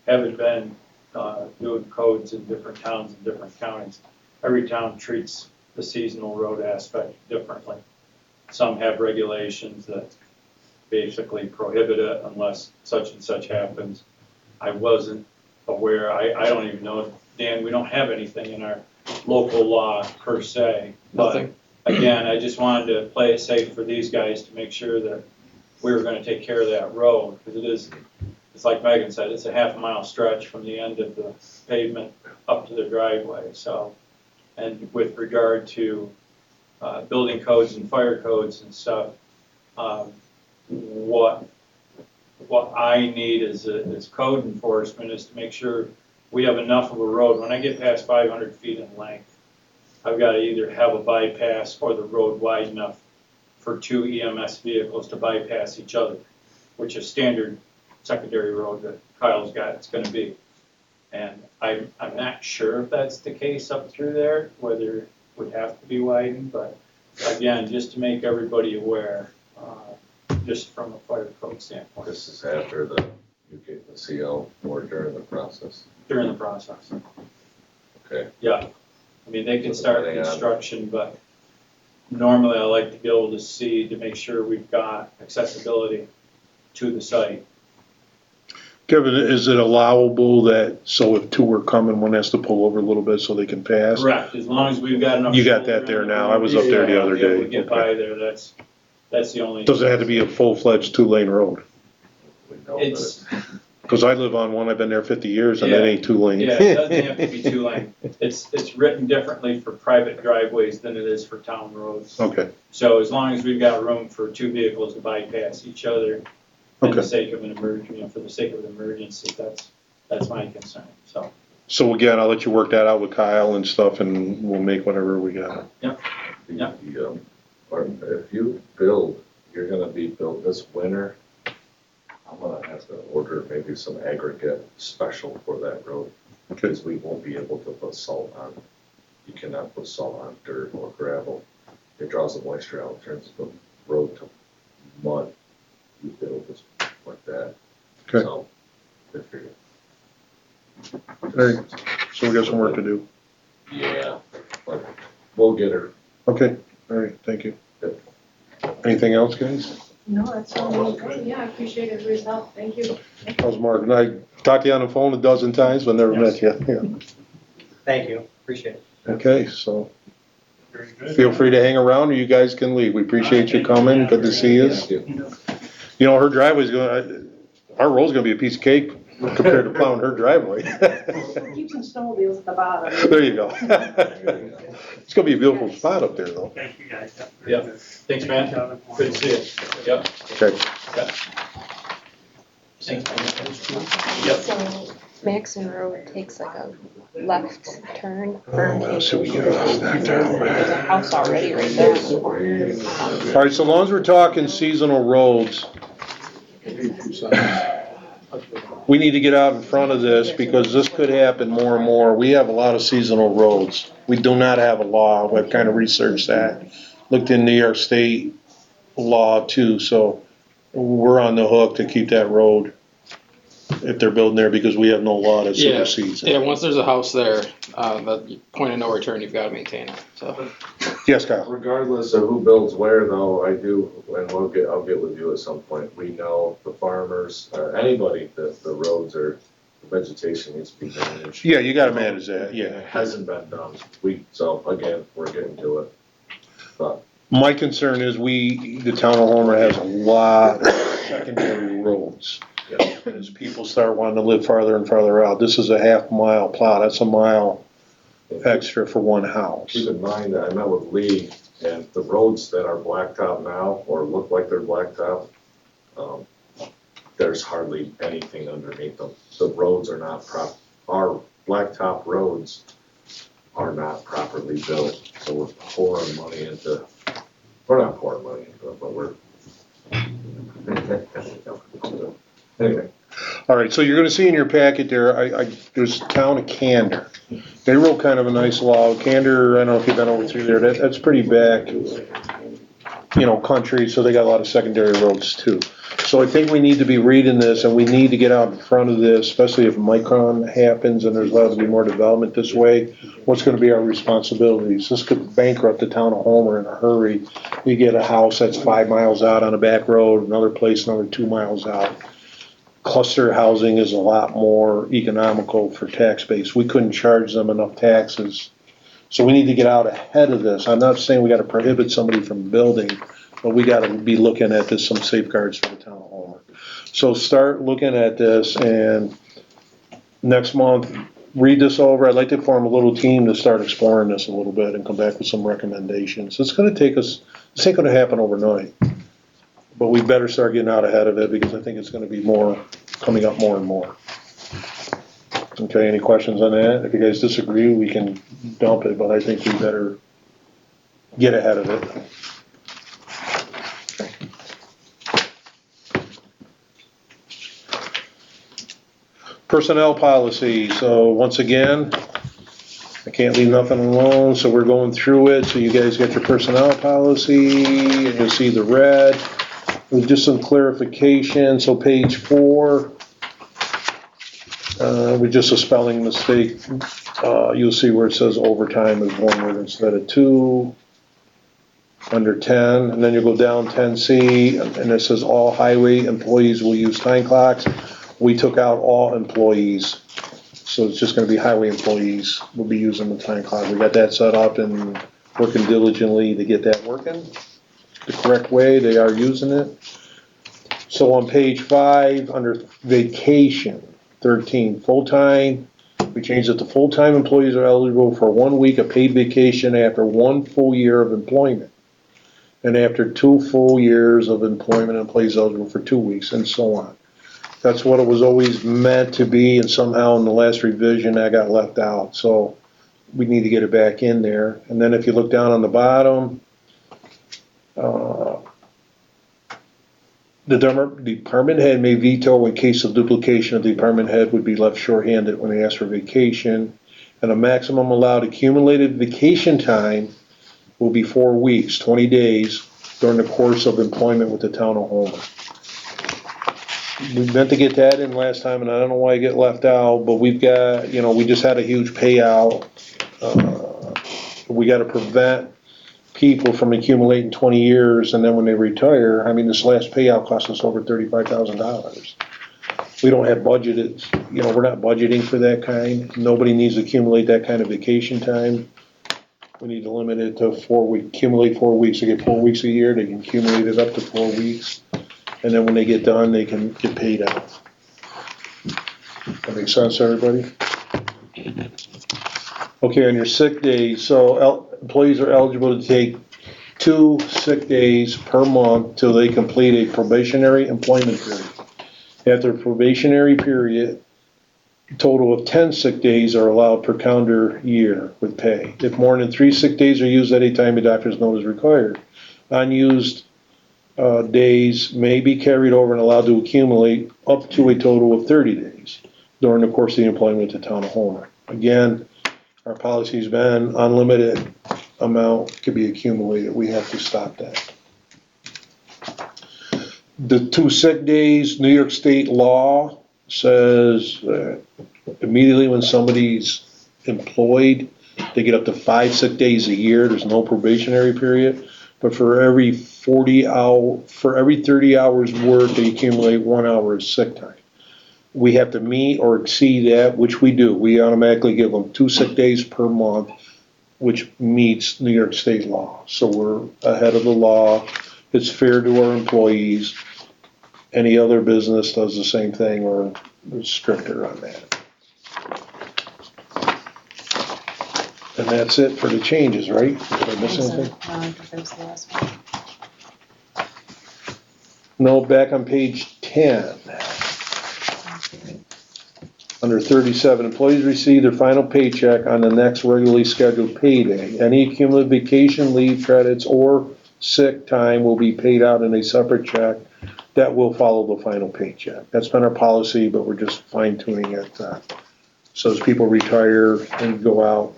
having been, doing codes in different towns and different counties. Every town treats the seasonal road aspect differently. Some have regulations that basically prohibit it unless such and such happens. I wasn't aware, I don't even know, Dan, we don't have anything in our local law per se. But Nothing. again, I just wanted to play it safe for these guys to make sure that we were gonna take care of that road, because it's like Megan said, it's a half-mile stretch from the end of the pavement up to the driveway, so. And with regard to building codes and fire codes and stuff, what I need as code enforcement is to make sure we have enough of a road. When I get past 500 feet in length, I've got to either have a bypass or the road wide enough for 2 EMS vehicles to bypass each other, which is standard secondary road that Kyle's got, it's going to be. And I'm not sure if that's the case up through there, whether it would have to be widened, but again, just to make everybody aware, just from a fire code standpoint. This is after you get the CO or during the process. During the process. Okay. Yeah, I mean, they can start construction, but normally I like to be able to see to make sure we've got accessibility to the site. Kevin, is it allowable that, so if 2 are coming, one has to pull over a little bit so they can pass? Correct, as long as we've got enough. You got that there now. I was up there the other day. We get by there, that's the only. Does it have to be a full-fledged 2-lane road? We know It's, Because I live on one, I've been there 50 years, and it ain't 2-lane. yeah, it doesn't have to be 2 lane. It's written differently for private driveways than it is for town roads. Okay, So as long as we've got room for 2 vehicles to bypass each other, for the okay. sake of an emergency, for the sake of an emergency, that's my concern, so. So again, I'll let you work that out with Kyle and stuff, and we'll make whatever we got. Or if you build, you're gonna be built this winter, I'm gonna have to order maybe some aggregate special for that road. Okay. Because we won't be able to put salt on, you cannot put salt on dirt or gravel. It draws the moisture out, turns the road to mud. You build this like that. Okay. So, if you're. All right, so we got some work to do. Yeah, but we'll get her. Okay, all right, thank you. Anything else, guys? No, that's all. Okay, yeah, I appreciate everybody's help, thank you. How's Mark? And I talked to you on the phone a dozen times, but never met you. Yeah. Thank you, appreciate it. Okay, so feel free to hang around, or you guys can leave. We appreciate you coming. Good to see you. Thank you. You know, her driveway's our road's gonna be a piece of cake compared to plowing her driveway. Keep some snowmobiles at the bottom. There you go. It's gonna be a beautiful spot up there, though. Thank you, guys. Yep, thanks, man, good to see you, yep. Okay. Yeah. So Maxon Road takes like a left turn for. So we get off that. There's a house already right there on the corner. All right, so long as we're talking seasonal roads, we need to get out in front of this because this could happen more and more. We have a lot of seasonal roads. We do not have a law. I've kind of researched that. Looked in New York State law too, so we're on the hook to keep that road if they're building there because we have no law that supersedes it. Yeah, once there's a house there, the point of no return, you've got to maintain it, so. Yes, Kyle? Regardless of who builds where though, I do, and I'll get with you at some point, we know the farmers, anybody, that the roads are, the vegetation needs to be managed. Yeah, you gotta manage that, yeah. It hasn't been done. So again, we're getting to it. But My concern is the town of Homer has a lot of secondary roads. As people start wanting to live farther and farther out, this is a half-mile plot, that's a mile extra for one house. keep in mind that I met with Lee, and the roads that are blacktop now, or look like they're blacktop, there's hardly anything underneath them. The roads are not our blacktop roads are not properly built, so we're pouring money into, we're not pouring money into it, but we're. Anyway. All right, so you're gonna see in your packet there, there's the town of Candor. They wrote kind of a nice law. Candor, I don't know if you've been over through there, that's pretty back, country, so they got a lot of secondary roads too. So I think we need to be reading this and we need to get out in front of this, especially if Micron happens and there's allowed to be more development this way. What's gonna be our responsibilities? This could bankrupt the town of Homer in a hurry. You get a house that's 5 miles out on a back road, another place another 2 miles out. Cluster housing is a lot more economical for tax base. We couldn't charge them enough taxes. So we need to get out ahead of this. I'm not saying we gotta prohibit somebody from building, but we gotta be looking at this, some safeguards for the town of Homer. So start looking at this and next month, read this over. I'd like to form a little team to start exploring this a little bit and come back with some recommendations. It's gonna take us, this ain't gonna happen overnight. But we better start getting out ahead of it because I think it's gonna be coming up more and more. Okay, any questions on that? If you guys disagree, we can dump it, but I think we better get ahead of it. Personnel policy, so once again, I can't leave nothing alone, so we're going through it, so you guys get your personnel policy, and you'll see the red. With just some clarification, so page 4, with just a spelling mistake, you'll see where it says overtime is 1 word instead of 2. Under 10, and then you go down 10C, and it says all highway employees will use time clocks. We took out all employees, so it's just gonna be highway employees will be using the time clock. We got that set up and working diligently to get that working the correct way. They are using it. So on page 5, under vacation, 13, full-time, we changed it to full-time employees are eligible for 1 week of paid vacation after 1 full year of employment. And after 2 full years of employment, employees eligible for 2 weeks, and so on. That's what it was always meant to be, and somehow in the last revision that got left out. So we need to get it back in there. And then if you look down on the bottom, the department head may veto in case of duplication of the department head would be left shorthanded when they ask for vacation. And a maximum allowed accumulated vacation time will be 4 weeks, 20 days during the course of employment with the town of Homer. We meant to get that in last time, and I don't know why it got left out, but we've got, we just had a huge payout. We gotta prevent people from accumulating 20 years, and then when they retire, this last payout cost us over $35,000. We don't have budgeted, we're not budgeting for that kind. Nobody needs to accumulate that kind of vacation time. We need to limit it to 4 weeks, accumulate 4 weeks. They get 4 weeks a year, they can accumulate it up to 4 weeks. And then when they get done, they can get paid out. That makes sense, everybody? Okay, on your sick days, so employees are eligible to take 2 sick days per month till they complete a probationary employment period. After probationary period, a total of 10 sick days are allowed per calendar year with pay. If more than 3 sick days are used at a time, a doctor's note is required. Unused days may be carried over and allowed to accumulate up to a total of 30 days during the course of the employment of the town of Homer. Again, our policy's been unlimited amount could be accumulated. We have to stop that. The 2 sick days, New York State law says immediately when somebody's employed, they get up to 5 sick days a year. There's no probationary period. But for every 30 hours worked, they accumulate 1 hour of sick time. We have to meet or exceed that, which we do. We automatically give them 2 sick days per month, which meets New York State law. So we're ahead of the law. It's fair to our employees. Any other business does the same thing or is stricter on that. And that's it for the changes, right? Did I miss anything? No, I think that was the last one. No, back on page 10. Under 37, employees receive their final paycheck on the next regularly scheduled payday. Any accumulated vacation leave credits or sick time will be paid out in a separate check that will follow the final paycheck. That's been our policy, but we're just fine tuning it. So as people retire and go out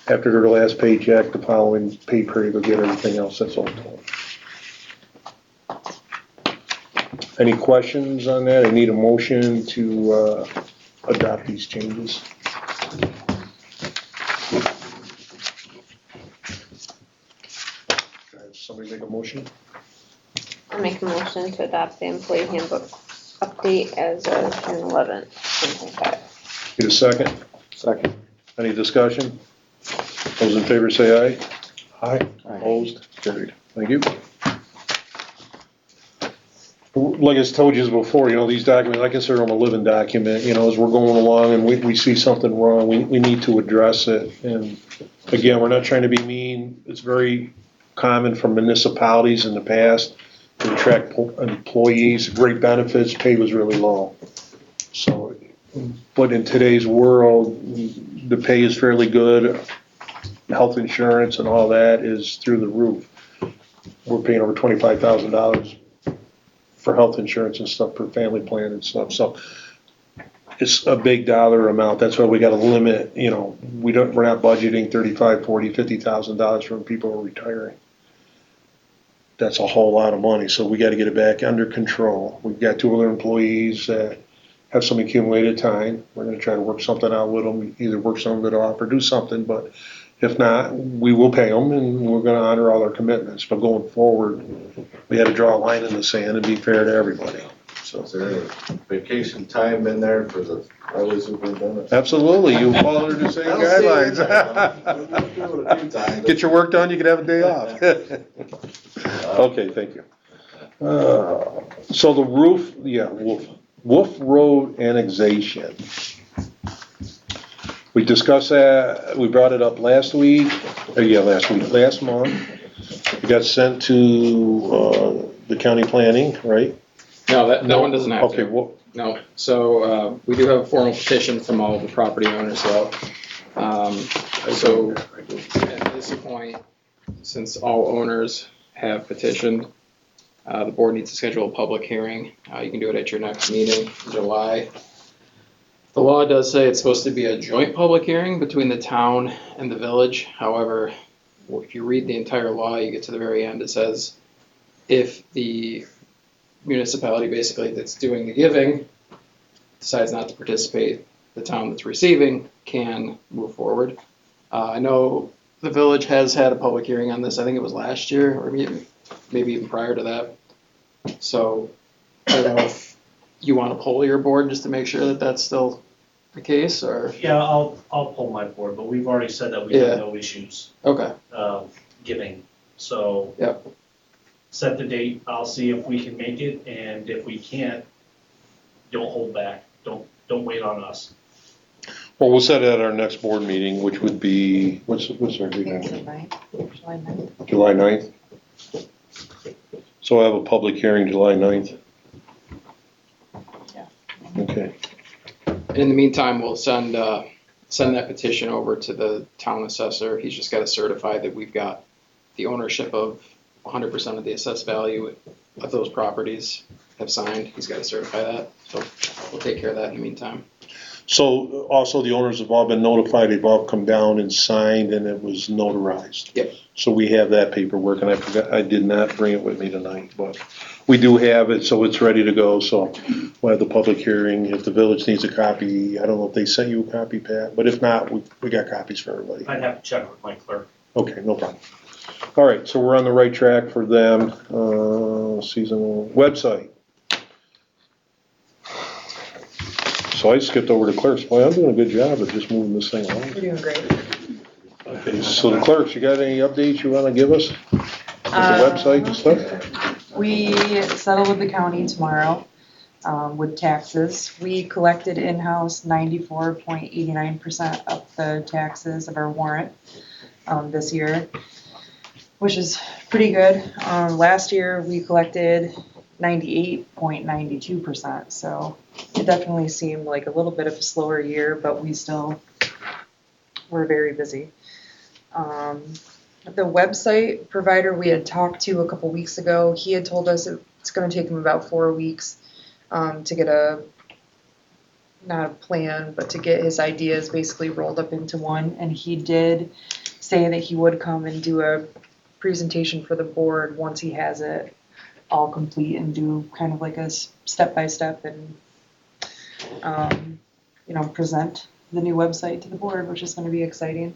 after their last paycheck, the following pay period will get everything else that's owed to them. Any questions on that? I need a motion to adopt these changes. Somebody make a motion? I'll make a motion to adopt the employee handbook update as of June 11th, 2025. Need a second? Second. Any discussion? Those in favor say aye. Aye. Opposed? Carried. Thank you. Like I told you before, these documents, I consider them a living document. As we're going along and we see something wrong, we need to address it. And again, we're not trying to be mean. It's very common for municipalities in the past to attract employees, great benefits, pay was really low. So, but in today's world, the pay is fairly good. Health insurance and all that is through the roof. We're paying over $25,000 for health insurance and stuff per family plan and stuff. So it's a big dollar amount. That's why we got to limit, we're not budgeting $35,000, $40,000, $50,000 from people who are retiring. That's a whole lot of money. So we got to get it back under control. We've got 2 other employees that have some accumulated time. We're going to try to work something out with them, either work some of it off or do something. But if not, we will pay them and we're going to honor all our commitments. But going forward, we had to draw a line in the sand and be fair to everybody. So Is there any vacation time in there for the highway superintendent? absolutely, you follow the same guidelines. Get your work done, you can have a day off. Okay, thank you. So the roof, Wolf Road annexation. We discussed that, we brought it up last month. It got sent to the county planning, right? No, that one doesn't have to. Okay, well, No, so we do have a formal petition from all of the property owners though. So at this point, since all owners have petitioned, the board needs to schedule a public hearing. You can do it at your next meeting in July. The law does say it's supposed to be a joint public hearing between the town and the village. However, if you read the entire law, you get to the very end, it says if the municipality basically that's doing the giving decides not to participate, the town that's receiving can move forward. I know the village has had a public hearing on this. I think it was last year or maybe even prior to that. So I don't know if you want to poll your board just to make sure that that's still the case, or? Yeah, I'll pull my board, but we've already said that we have no issues Okay. giving. So Yep. set the date. I'll see if we can make it, and if we can't, don't hold back. Don't wait on us. well, we'll set it at our next board meeting, which would be, what's our date? July 9th. July 9th? So we'll have a public hearing July 9th. And in the meantime, we'll send that petition over to the town assessor. He's just gotta certify that we've got the ownership of 100% of the assessed value of those properties have signed. He's gotta certify that, so we'll take care of that in the meantime. So also the owners have all been notified, they've all come down and signed and it was notarized. Yep. So we have that paperwork and I forgot, I did not bring it with me tonight, but we do have it, so it's ready to go, so we'll have the public hearing. If the village needs a copy, I don't know if they sent you a copy, Pat, but if not, we got copies for everybody. I'd have to check with my clerk. Okay, no problem. All right, so we're on the right track for them, seasonal website. So I skipped over to clerks. Boy, I'm doing a good job of just moving this thing along. You're doing great. Okay, so the clerks, you got any updates you wanna give us? With the website and stuff? We settle with the county tomorrow, with taxes. We collected in-house 94.89% of the taxes of our warrant, this year, which is pretty good. Last year, we collected 98.92%, so it definitely seemed like a little bit of a slower year, but we're very busy. The website provider we had talked to a couple weeks ago, he had told us it's gonna take him about 4 weeks, to get not a plan, but to get his ideas basically rolled up into one, and he did say that he would come and do a presentation for the board once he has it all complete and do kind of like a step-by-step and, present the new website to the board, which is gonna be exciting.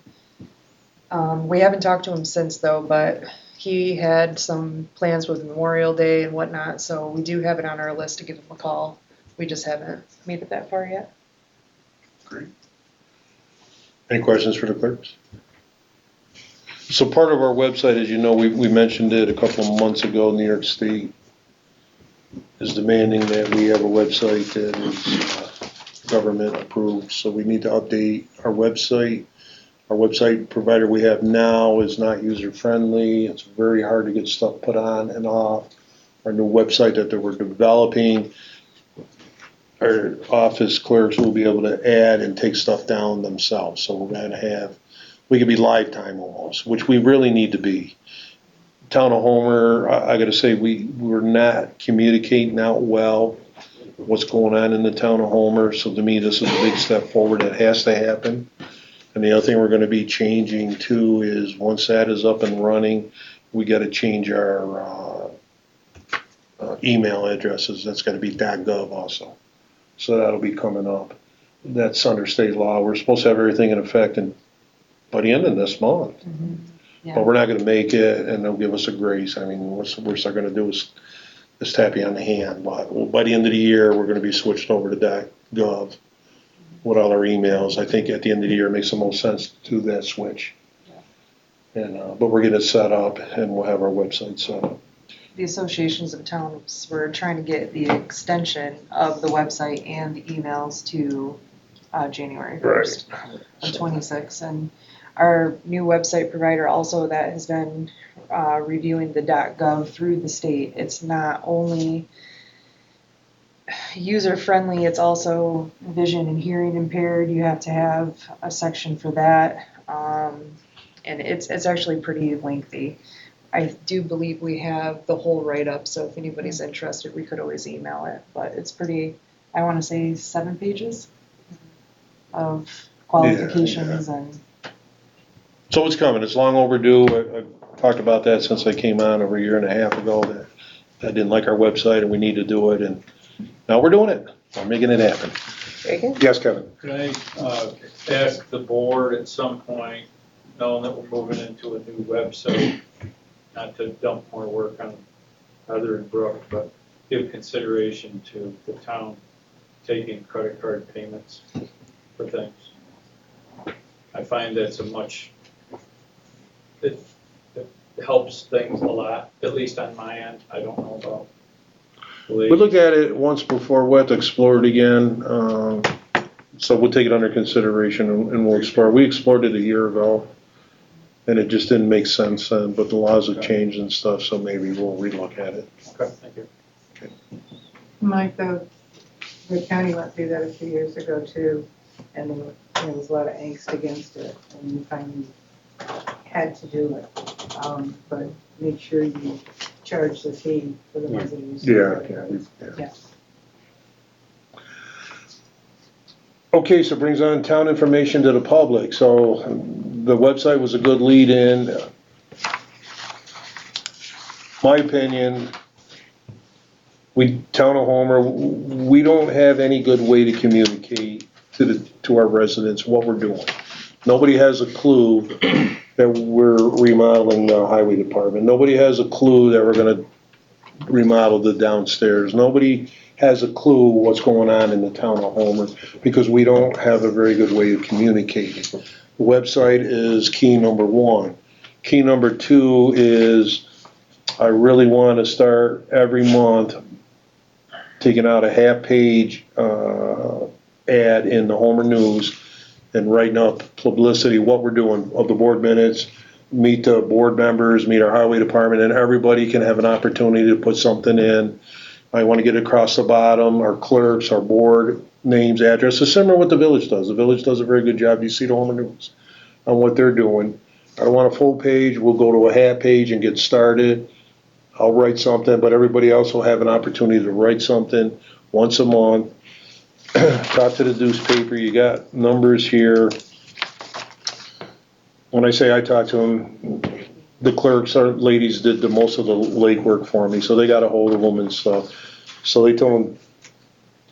We haven't talked to him since though, but he had some plans with Memorial Day and whatnot, so we do have it on our list to give him a call. We just haven't made it that far yet. Great. Any questions for the clerks? So part of our website, as you know, we mentioned it a couple of months ago, New York State is demanding that we have a website that is government approved, so we need to update our website. Our website provider we have now is not user friendly. It's very hard to get stuff put on and off. Our new website that we're developing, our office clerks will be able to add and take stuff down themselves. So we're gonna have, we could be lifetime almost, which we really need to be. Town of Homer, I gotta say, we're not communicating out well what's going on in the town of Homer. So to me, this is a big step forward that has to happen. And the other thing we're gonna be changing too is once that is up and running, we gotta change our email addresses. That's gotta be .gov also. So that'll be coming up. That's under state law. We're supposed to have everything in effect by the end of this month. Yeah. But we're not gonna make it and they'll give us a grace. I mean, what's the worst they're gonna do is tap you on the hand. But by the end of the year, we're gonna be switched over to .gov with all our emails. I think at the end of the year, it makes the most sense to do that switch. And, but we're getting it set up and we'll have our website set up. The associations of towns were trying to get the extension of the website and the emails to January 1st of 26. And our new website provider also that has been reviewing the .gov through the state. It's not only user-friendly, it's also vision and hearing impaired. You have to have a section for that. And it's actually pretty lengthy. I do believe we have the whole write-up, so if anybody's interested, we could always email it. But it's pretty, I want to say 7 pages of qualifications and. So it's coming. It's long overdue. I've talked about that since I came on over a year and a half ago that I didn't like our website and we need to do it. And now we're doing it. We're making it happen. Very good. Yes, Kevin. Can I ask the board at some point, knowing that we're moving into a new website, not to dump more work on Heather and Brooke, but give consideration to the town taking credit card payments for things. I find that's it helps things a lot, at least on my end. I don't know about. We looked at it once before. We'll have to explore it again. So we'll take it under consideration and we'll explore. We explored it a year ago and it just didn't make sense then, but the laws have changed and stuff, so maybe we'll relook at it. Okay, thank you. Mike, the The county went through that a few years ago too, and there was a lot of angst against it, and we finally had to do it. But make sure you charge the fee for the ones that use. Yeah. Yes. Okay, so it brings on town information to the public, so the website was a good lead-in. My opinion, Town of Homer, we don't have any good way to communicate to our residents what we're doing. Nobody has a clue that we're remodeling the highway department. Nobody has a clue that we're gonna remodel the downstairs. Nobody has a clue what's going on in the town of Homer because we don't have a very good way of communicating. The website is key number one. Key number two is I really want to start every month taking out a half-page ad in the Homer News and writing up publicity, what we're doing of the board minutes, meet the board members, meet our highway department, and everybody can have an opportunity to put something in. I want to get it across the bottom, our clerks, our board names, addresses, similar to what the village does. The village does a very good job. You see the Homer News on what they're doing. I don't want a full page. We'll go to a half page and get started. I'll write something, but everybody else will have an opportunity to write something once a month. Talk to the newspaper. You got numbers here. When I say I talk to them, the clerks, our ladies did the most of the legwork for me, so they got a hold of them and stuff. So they told them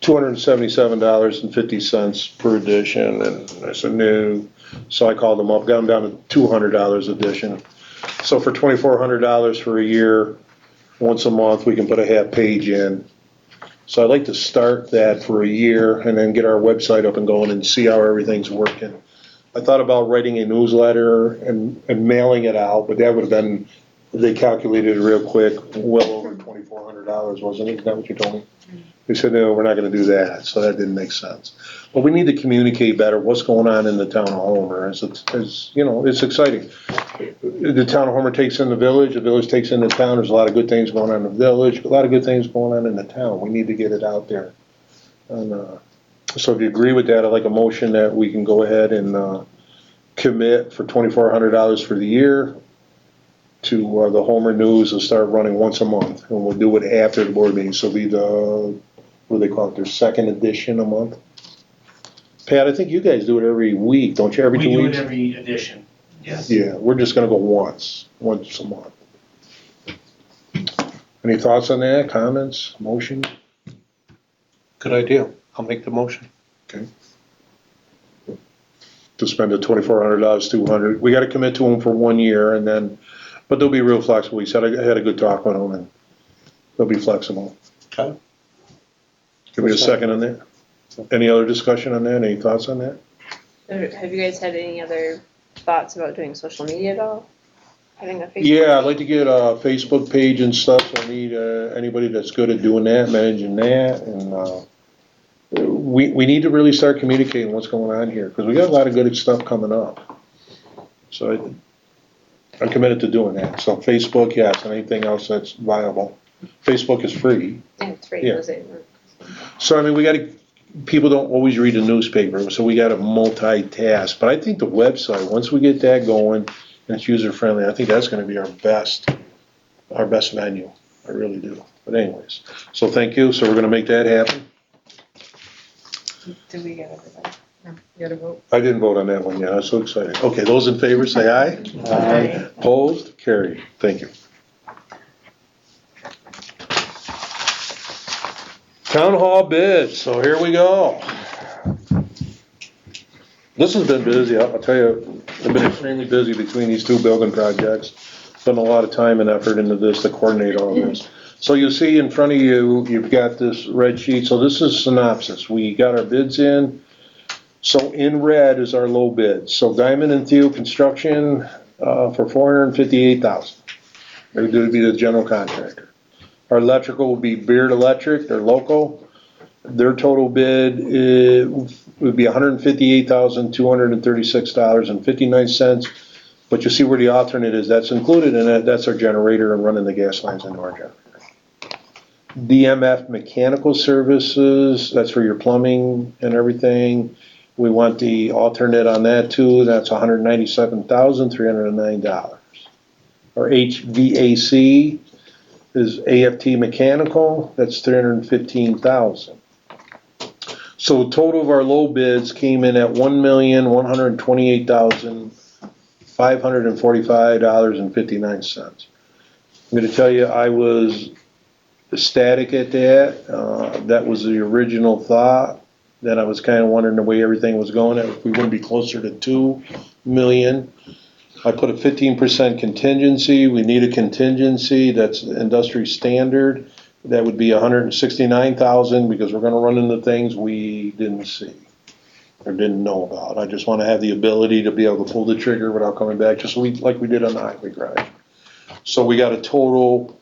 $277.50 per edition, and I said no. So I called them up, got them down to $200 edition. So for $2,400 for a year, once a month, we can put a half page in. So I'd like to start that for a year and then get our website up and going and see how everything's working. I thought about writing a newsletter and mailing it out, but that would have been, they calculated it real quick, well over $2,400, wasn't it? Is that what you told me? They said, no, we're not gonna do that, so that didn't make sense. But we need to communicate better what's going on in the town of Homer, as you know, it's exciting. The town of Homer takes in the village takes in the town, there's a lot of good things going on in the village, a lot of good things going on in the town, we need to get it out there. And, so if you agree with that, I'd like a motion that we can go ahead and commit for $2,400 for the year to the Homer News and start running once a month. And we'll do it after the board meeting, so it'll be the, what do they call it, their second edition a month? Pat, I think you guys do it every week, don't you, every 2 weeks? We do it every edition, yes. Yeah, we're just gonna go once a month. Any thoughts on that, comments, motion? Good idea. I'll make the motion. Okay. To spend the $2,400, $200. We gotta commit to them for 1 year and then, but they'll be real flexible. He said I had a good talk with them and they'll be flexible. Okay. Give me a second on that. Any other discussion on that? Any thoughts on that? Have you guys had any other thoughts about doing social media at all? Having a Facebook? Yeah, I'd like to get a Facebook page and stuff, so I need anybody that's good at doing that, managing that, and we need to really start communicating what's going on here, because we got a lot of good stuff coming up. So I'm committed to doing that. So Facebook, yes, and anything else that's viable. Facebook is free. Yeah, it's free. Yeah. Was it? So, I mean, people don't always read the newspaper, so we gotta multitask. But I think the website, once we get that going and it's user-friendly, I think that's gonna be our best menu. I really do. But anyways, so thank you. So we're gonna make that happen. Did we get everybody? No, you gotta vote. I didn't vote on that one yet. I was so excited. Okay, those in favor say aye. Aye. Opposed? Carried. Thank you. Town hall bids, so here we go. This has been busy, I'll tell you, I've been extremely busy between these two building projects. Putting a lot of time and effort into this to coordinate all this. So you'll see in front of you, you've got this red sheet, so this is synopsis. We got our bids in. So in red is our low bid. So Diamond and Theo Construction for $458,000. They would be the general contractor. Our electrical would be Beard Electric, they're local. Their total bid would be $158,236.59. But you see where the alternate is, that's included in it, that's our generator and running the gas lines into our generator. DMF Mechanical Services, that's for your plumbing and everything. We want the alternate on that too, that's $197,309. Our HVAC is AFT Mechanical, that's $315,000. So total of our low bids came in at $1,128,545.59. I'm gonna tell you, I was ecstatic at that. That was the original thought. Then I was kinda wondering the way everything was going, if we wouldn't be closer to 2 million. I put a 15% contingency. We need a contingency that's industry standard. That would be 169,000 because we're gonna run into things we didn't see or didn't know about. I just wanna have the ability to be able to pull the trigger without coming back, just like we did on the highway garage. So we got a total,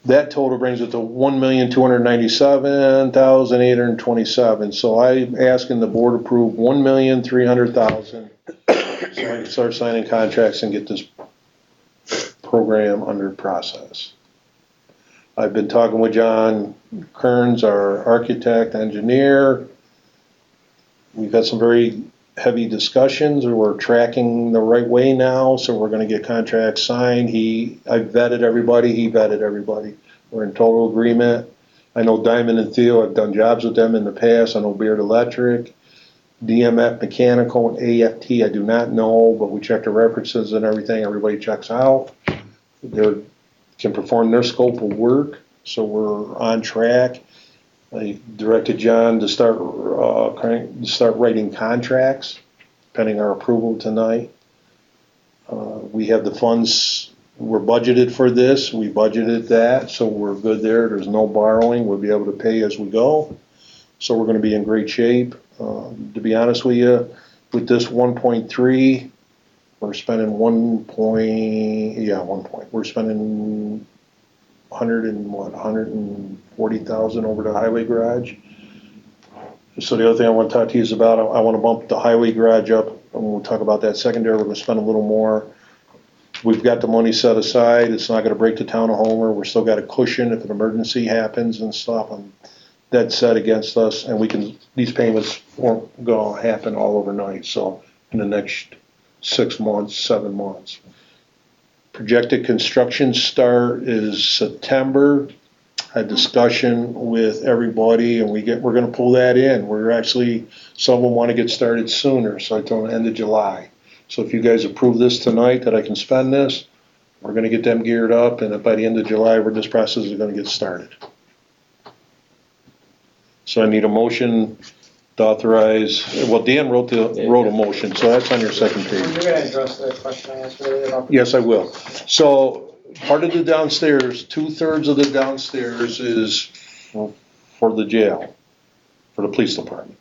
that total brings it to 1,297,827. So I'm asking the board approve 1,300,000. So I can start signing contracts and get this program under process. I've been talking with John Kearns, our architect, engineer. We've had some very heavy discussions, and we're tracking the right way now, so we're gonna get contracts signed. I vetted everybody, he vetted everybody. We're in total agreement. I know Diamond and Theo, I've done jobs with them in the past. I know Beard Electric, DMF Mechanical, and AFT, I do not know, but we checked the references and everything. Everybody checks out. They can perform their scope of work, so we're on track. I directed John to start writing contracts, pending our approval tonight. We have the funds, we're budgeted for this, we budgeted that, so we're good there. There's no borrowing, we'll be able to pay as we go. So we're gonna be in great shape. To be honest with you, with this 1.3, we're spending we're spending 140,000 over the highway garage. So the other thing I want to talk to you is about, I want to bump the highway garage up, and we'll talk about that secondary. We're going to spend a little more. We've got the money set aside. It's not going to break the town of Homer. We're still got a cushion if an emergency happens and stuff. And that's set against us, and these payments won't go happen all overnight. So in the next 6 months, 7 months. Projected construction start is September. Had discussion with everybody, and we're gonna pull that in. Some of them wanna get started sooner, so I told them end of July. So if you guys approve this tonight, that I can spend this, we're gonna get them geared up, and by the end of July, this process is gonna get started. So I need a motion to authorize, well, Dan wrote a motion, so that's on your second page. You're gonna address the question I asked earlier about. Yes, I will. So part of the downstairs, 2/3 of the downstairs is for the jail, for the police department.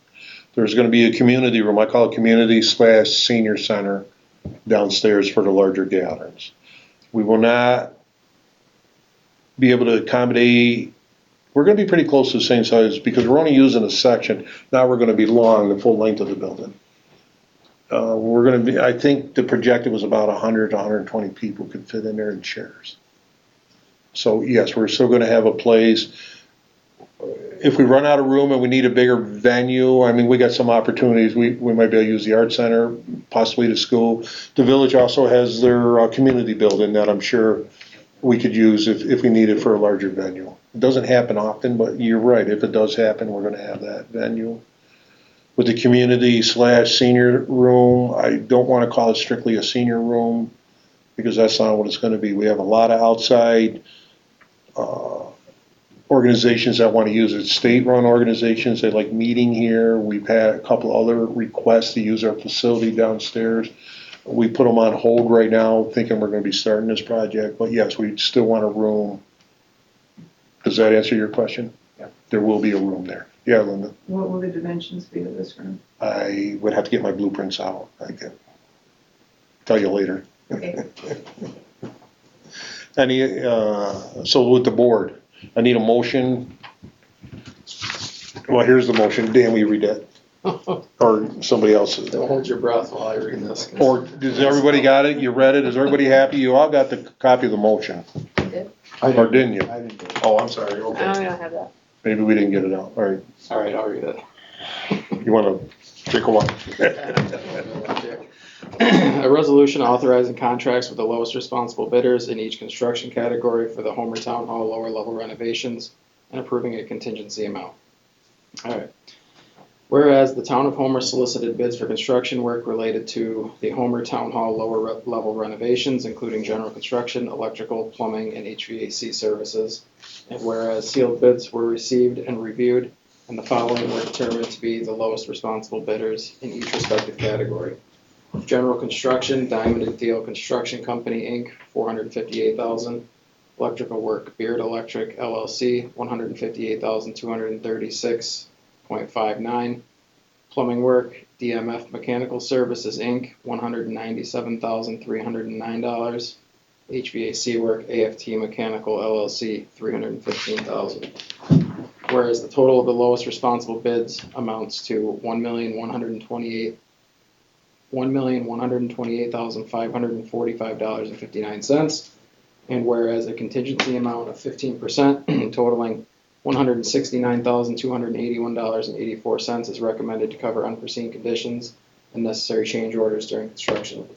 There's gonna be a community room, I call it community/senior center downstairs for the larger gatherings. We will not be able to accommodate, we're gonna be pretty close to the same size because we're only using a section. Now we're gonna be long, the full length of the building. I think the projected was about 100 to 120 people could fit in there in chairs. So yes, we're still gonna have a place. If we run out of room and we need a bigger venue, I mean, we got some opportunities. We might be able to use the art center, possibly the school. The village also has their community building that I'm sure we could use if we need it for a larger venue. It doesn't happen often, but you're right, if it does happen, we're gonna have that venue. With the community/senior room, I don't wanna call it strictly a senior room, because that's not what it's gonna be. We have a lot of outside organizations that wanna use it, state-run organizations, they like meeting here. We've had a couple other requests to use our facility downstairs. We put them on hold right now, thinking we're gonna be starting this project, but yes, we still want a room. Does that answer your question? Yeah. There will be a room there. Yeah, Linda? What will the dimensions be of this room? I would have to get my blueprints out. I can tell you later. Okay. So with the board, I need a motion. Well, here's the motion. Dan, will you read that? Or somebody else? Don't hold your breath while I read this. Or does everybody got it? You read it? Is everybody happy? You all got the copy of the motion. did. Or didn't you? I didn't do it. Oh, I'm sorry, Oh, okay. we don't have that. Maybe we didn't get it out, alright. All right, I'll read it. You wanna take a while? A resolution authorizing contracts with the lowest responsible bidders in each construction category for the Homer Town Hall lower level renovations and approving a contingency amount. All right. Whereas the town of Homer solicited bids for construction work related to the Homer Town Hall lower level renovations, including general construction, electrical, plumbing, and HVAC services. And whereas sealed bids were received and reviewed, and the following were determined to be the lowest responsible bidders in each respective category. General construction, Diamond and Thiel Construction Company, Inc., $458,000. Electrical work, Beard Electric LLC, $158,236.59. Plumbing work, DMF Mechanical Services, Inc., $197,309. HVAC work, AFT Mechanical LLC, $315,000. Whereas the total of the lowest responsible bids amounts to $1,128,545.59, and whereas a contingency amount of 15% totaling $169,281.84 is recommended to cover unforeseen conditions and necessary change orders during construction.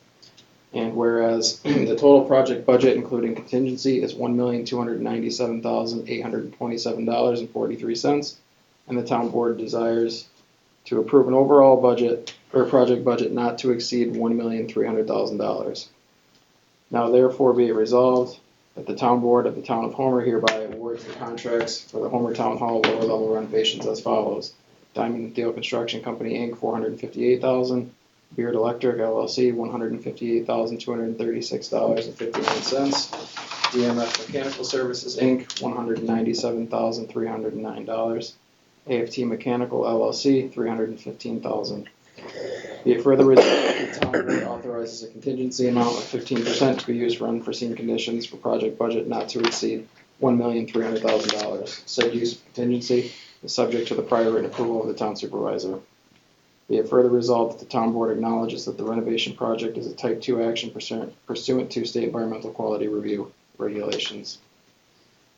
And whereas the total project budget, including contingency, is $1,297,827.43, and the town board desires to approve an overall budget or project budget not to exceed $1,300,000. Now therefore be it resolved that the town board of the town of Homer hereby awards the contracts for the Homer Town Hall lower level renovations as follows. Diamond and Thiel Construction Company, Inc., $458,000. Beard Electric LLC, $158,236.59. DMF Mechanical Services, Inc., $197,309. AFT Mechanical LLC, $315,000. Be it further resolved that the town board authorizes a contingency amount of 15% to be used for unforeseen conditions for project budget not to exceed $1,300,000. Said use of contingency is subject to the prior written approval of the town supervisor. Be it further resolved that the town board acknowledges that the renovation project is a type 2 action pursuant to state environmental quality review regulations.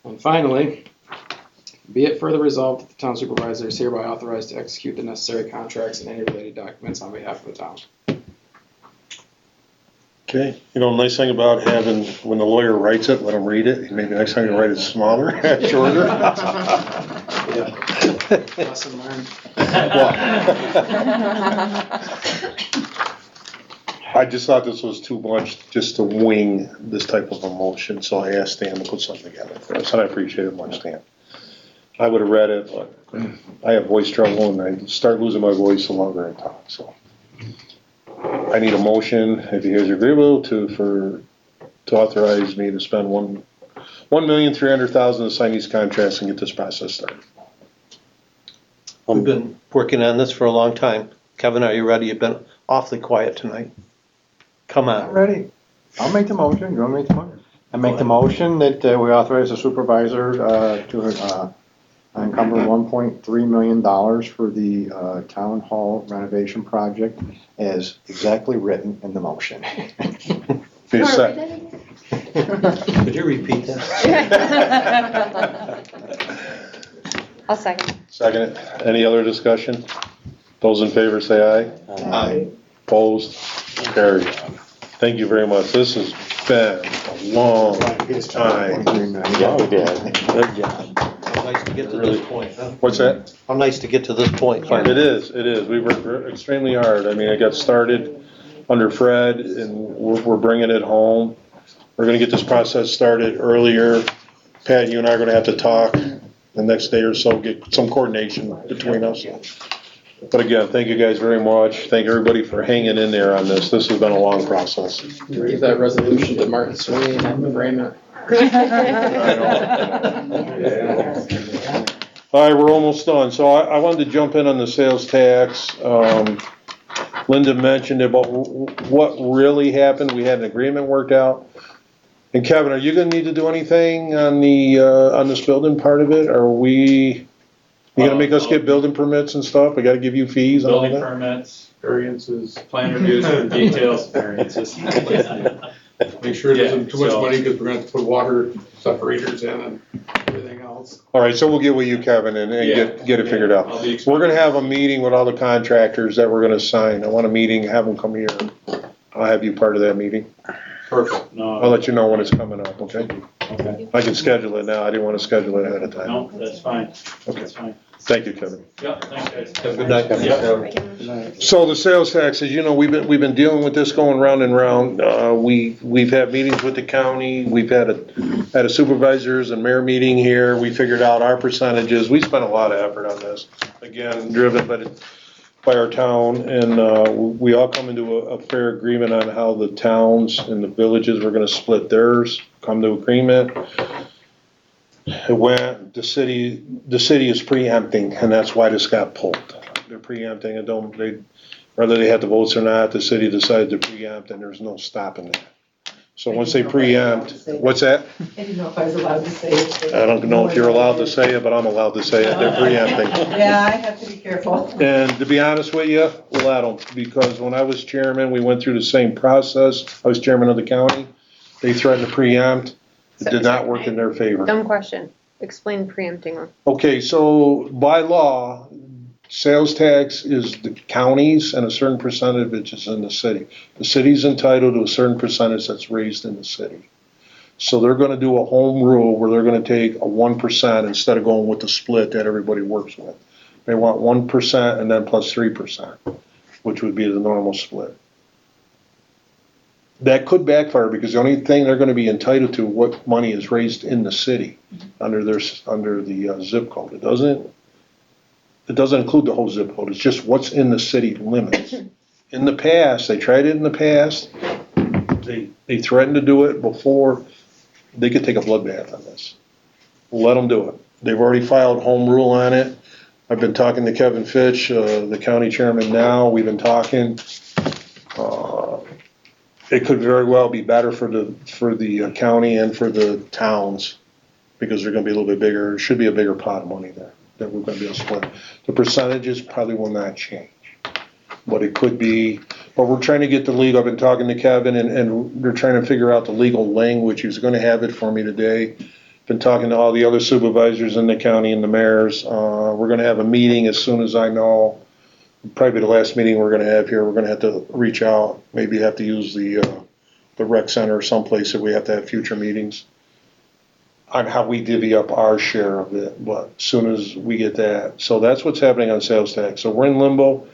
And finally, be it further resolved that the town supervisor is hereby authorized to execute the necessary contracts and any related documents on behalf of the town. Okay, you know, the nice thing about having, when the lawyer writes it, let him read it, maybe next time you write it smaller, shorter. Yeah. Lesson learned. I just thought this was too much just to wing this type of emotion, so I asked Stan to put something together for us, and I appreciate it much, Stan. I would have read it, but I have voice trouble, and I start losing my voice the longer I talk, so. I need a motion, if you guys are agreeable, to authorize me to spend $1,300,000 to sign these contracts and get this process started. We've been working on this for a long time. Kevin, are you ready? You've been awfully quiet tonight. Come I'm on. ready. I'll make the motion. You want me to make the motion? I make the motion that we authorize the supervisor to encumber $1.3 million for the town hall renovation project as exactly written in the motion. Be a sec. Could you repeat that? I'll second. Second it. Any other discussion? Those in favor say aye. Aye. Opposed? Carried. Thank you very much. This has been a long time. Yeah, we did. Good job. How nice to get to this point, huh? What's that? How nice to get to this point finally. It is. We worked extremely hard. I mean, I got started under Fred, and we're bringing it home. We're gonna get this process started earlier. Pat, you and I are gonna have to talk the next day or so, get some coordination between us. But again, thank you guys very much. Thank everybody for hanging in there on this. This has been a long process. Give that resolution to Martin Sweeney and have him frame it. All right, we're almost done. So I wanted to jump in on the sales tax. Linda mentioned about what really happened. We had an agreement worked out. And Kevin, are you gonna need to do anything on this building part of it? You gonna make us get building permits and stuff? We gotta give you fees and all Building that? permits, variances, plan reviews for details, variances. Make sure it isn't too much so- money, because we're gonna have to put water separators in and everything else. All right, so we'll get with you, Kevin, and get it figured out. I'll be We're gonna have a meeting with all the contractors that we're gonna sign. I want a meeting, have them come here. I'll have you part of that meeting. Perfect, no. I'll let you know when it's coming up, okay? Okay, I can schedule it now. I didn't wanna schedule it ahead of time. no, that's fine, Okay, that's fine. thank you, Kevin. Yeah, thanks, guys. Have a good night. Yeah. So the sales taxes, you know, we've been dealing with this going round and round. We've had meetings with the county, we've had a supervisors and mayor meeting here. We figured out our percentages. We spent a lot of effort on this. Again, driven by our town, and we all come into a fair agreement on how the towns and the villages were gonna split theirs, come to agreement. It went, the city is preempting, and that's why this got pulled. They're preempting it, whether they had the votes or not, the city decided to preempt, and there's no stopping that. So once they preempt, what's that? I didn't know if I was allowed to say it. I don't know if you're allowed to say it, but I'm allowed to say it, they're preempting. Yeah, I have to be careful. And to be honest with you, we'll let them, because when I was chairman, we went through the same process. I was chairman of the county. They threatened to preempt. It did not work in their favor. Dumb question. Explain preempting one. Okay, so by law, sales tax is the counties and a certain percentage is in the city. The city's entitled to a certain percentage that's raised in the city. So they're gonna do a home rule where they're gonna take a 1% instead of going with the split that everybody works with. They want 1% and then plus 3%, which would be the normal split. That could backfire, because the only thing they're gonna be entitled to, what money is raised in the city under the zip code. It doesn't include the whole zip code, it's just what's in the city limits. In the past, they tried it in the past, they threatened to do it before, they could take a bloodbath on this. Let them do it. They've already filed home rule on it. I've been talking to Kevin Fitch, the county chairman now, we've been talking. It could very well be better for the county and for the towns, because they're gonna be a little bit bigger, it should be a bigger pot of money there that we're gonna be able to split. The percentages probably will not change, but it could be, but we're trying to get the legal, I've been talking to Kevin, and they're trying to figure out the legal language, he's gonna have it for me today. Been talking to all the other supervisors in the county and the mayors, we're gonna have a meeting as soon as I know, probably the last meeting we're gonna have here, we're gonna have to reach out, maybe have to use the rec center or someplace if we have to have future meetings on how we divvy up our share of it, but as soon as we get that. So that's what's happening on sales tax. So we're in limbo.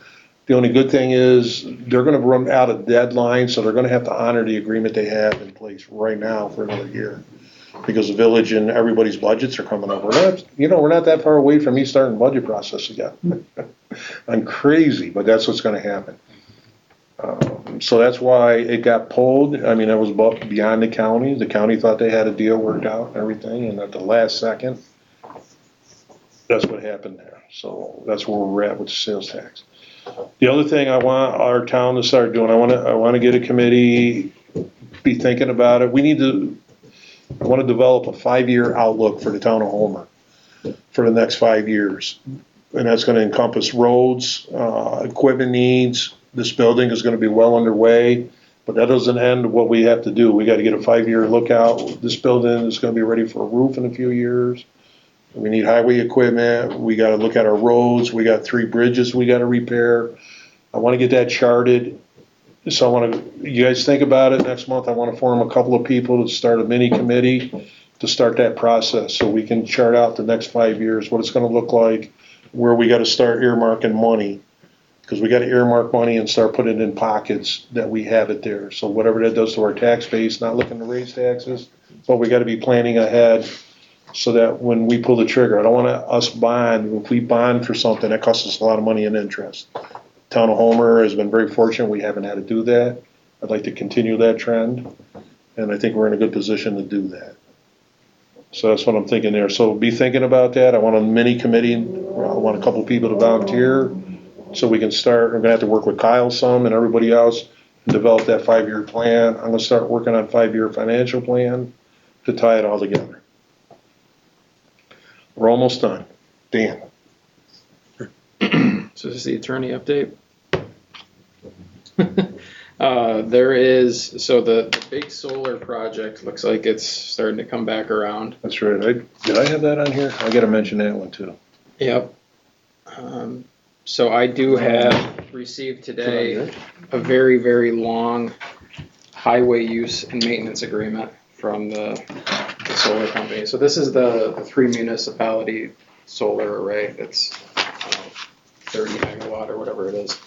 The only good thing is they're gonna run out of deadline, so they're gonna have to honor the agreement they have in place right now for another year. Because the village and everybody's budgets are coming up. We're not that far away from me starting the budget process again. I'm crazy, but that's what's gonna happen. So that's why it got pulled. I mean, it was beyond the county. The county thought they had a deal worked out and everything, and at the last second, that's what happened there. So that's where we're at with the sales tax. The other thing I want our town to start doing, I wanna get a committee, be thinking about it. I wanna develop a 5-year outlook for the town of Homer for the next 5 years. And that's gonna encompass roads, equipment needs. This building is gonna be well underway, but that doesn't end what we have to do. We gotta get a 5-year lookout. This building is gonna be ready for a roof in a few years. We need highway equipment. We gotta look at our roads. We got 3 bridges we gotta repair. I wanna get that charted. So you guys think about it next month. I wanna form a couple of people to start a mini committee to start that process, so we can chart out the next 5 years, what it's gonna look like, where we gotta start earmarking money. Because we gotta earmark money and start putting it in pockets that we have it there. So whatever that does to our tax base, not looking to raise taxes, but we gotta be planning ahead so that when we pull the trigger, I don't want us bond, if we bond for something, that costs us a lot of money in interest. Town of Homer has been very fortunate, we haven't had to do that. I'd like to continue that trend, and I think we're in a good position to do that. So that's what I'm thinking there. So be thinking about that. I want a mini committee, I want a couple people to volunteer, so we can start. I'm gonna have to work with Kyle some and everybody else and develop that 5-year plan. I'm gonna start working on 5-year financial plan to tie it all together. We're almost done. Dan. So this is the attorney update. There is, so the big solar project looks like it's starting to come back around. That's right. Did I have that on here? I gotta mention that one too. Yep. So I do have received today a very, very long highway use and maintenance agreement from the solar company. So this is the 3 municipality solar array that's 30 megawatt or whatever it is.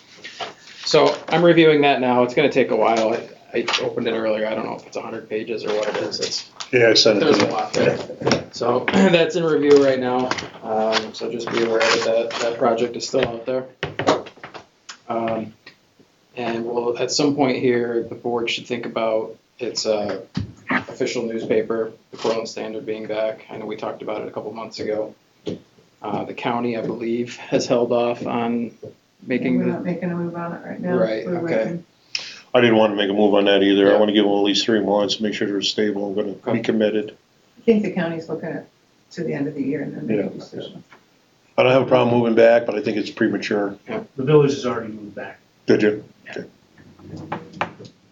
So I'm reviewing that now. It's gonna take a while. I opened it earlier. I don't know if it's 100 pages or what it is. Yeah, I sent it There's to a you. lot there. So that's in review right now. So just be aware that project is still out there. And we'll, at some point here, the board should think about its official newspaper, the Portland Standard being back. I know we talked about it a couple months ago. The county, I believe, has held off on making We're not making a move on it right now. Right, We're okay. waiting. I didn't want to make a move on that either. I Yeah. want to give them at least 3 months, make sure they're stable. I'm gonna be committed. I think the county's looking at to the end of the year and then make a decision. I don't have a problem moving back, but I think it's premature. The village has already moved back. Did you?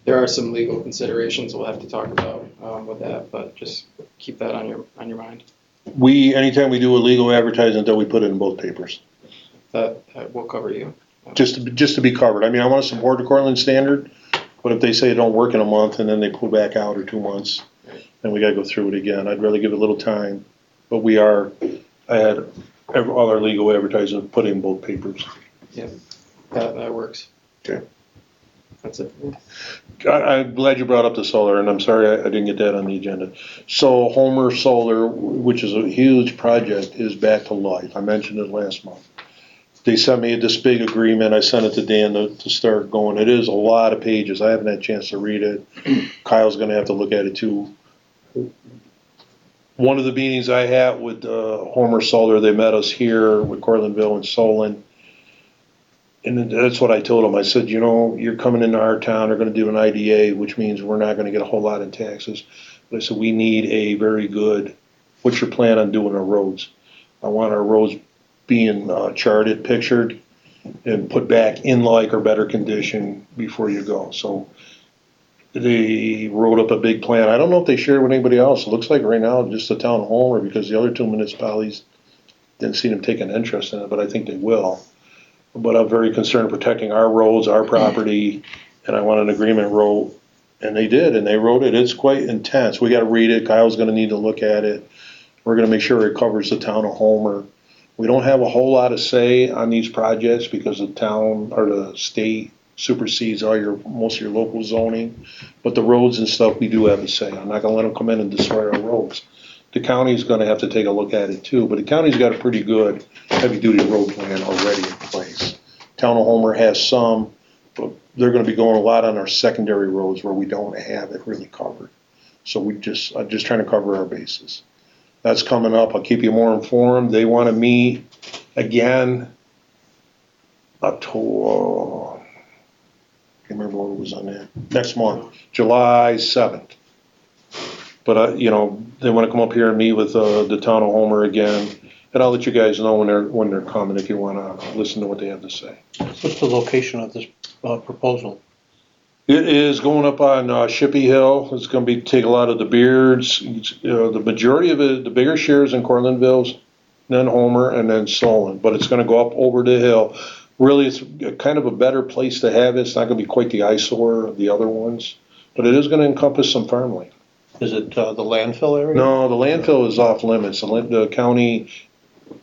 There are some legal considerations we'll have to talk about with that, but just keep that on your mind. Anytime we do illegal advertising, then we put it in both papers. That will cover you. Just to be covered. I mean, I want to support the Cortland Standard, but if they say it don't work in a month and then they pull back out or 2 months, then we gotta go through it again. I'd rather give it a little time. But I had all our legal advertising put in both papers. Yeah, that works. Okay. That's it. I'm glad you brought up the solar, and I'm sorry I didn't get that on the agenda. So Homer Solar, which is a huge project, is back to life. I mentioned it last month. They sent me this big agreement. I sent it to Dan to start going. It is a lot of pages. I haven't had a chance to read it. Kyle's gonna have to look at it too. One of the meetings I had with Homer Solar, they met us here with Cortlandville and Solon. And that's what I told them. I said, you're coming into our town, they're gonna do an IDA, which means we're not gonna get a whole lot in taxes. But I said, we need a very good, what's your plan on doing our roads? I want our roads being charted, pictured, and put back in like or better condition before you go. So they wrote up a big plan. I don't know if they shared it with anybody else. It looks like right now just the town of Homer, because the other 2 municipalities didn't see them take an interest in it, but I think they will. But I'm very concerned protecting our roads, our property, and I want an agreement wrote. And they did, and they wrote it. It's quite intense. We gotta read it. Kyle's gonna need to look at it. We're gonna make sure it covers the town of Homer. We don't have a whole lot of say on these projects because the town or the state supersedes most of your local zoning. But the roads and stuff, we do have a say. I'm not gonna let them come in and destroy our roads. The county's gonna have to take a look at it too, but the county's got a pretty good heavy-duty road plan already in place. Town of Homer has some, but they're gonna be going a lot on our secondary roads where we don't have it really covered. So I'm just trying to cover our bases. That's coming up. I'll keep you more informed. They wanna meet again October, can't remember what it was on there, next month, July 7th. But, they want to come up here and meet with the town of Homer again, and I'll let you guys know when they're coming if you want to listen to what they have to say. What's the location of this proposal? It is going up on Shippey Hill. It's going to take a lot of the Beards. The majority of it, the bigger shares in Cortlandville, then Homer, and then Solon. But it's going to go up over the hill. Really, it's kind of a better place to have it. It's not going to be quite the eyesore of the other ones, but it is going to encompass some farmland. Is it the landfill area? No, the landfill is off limits. The county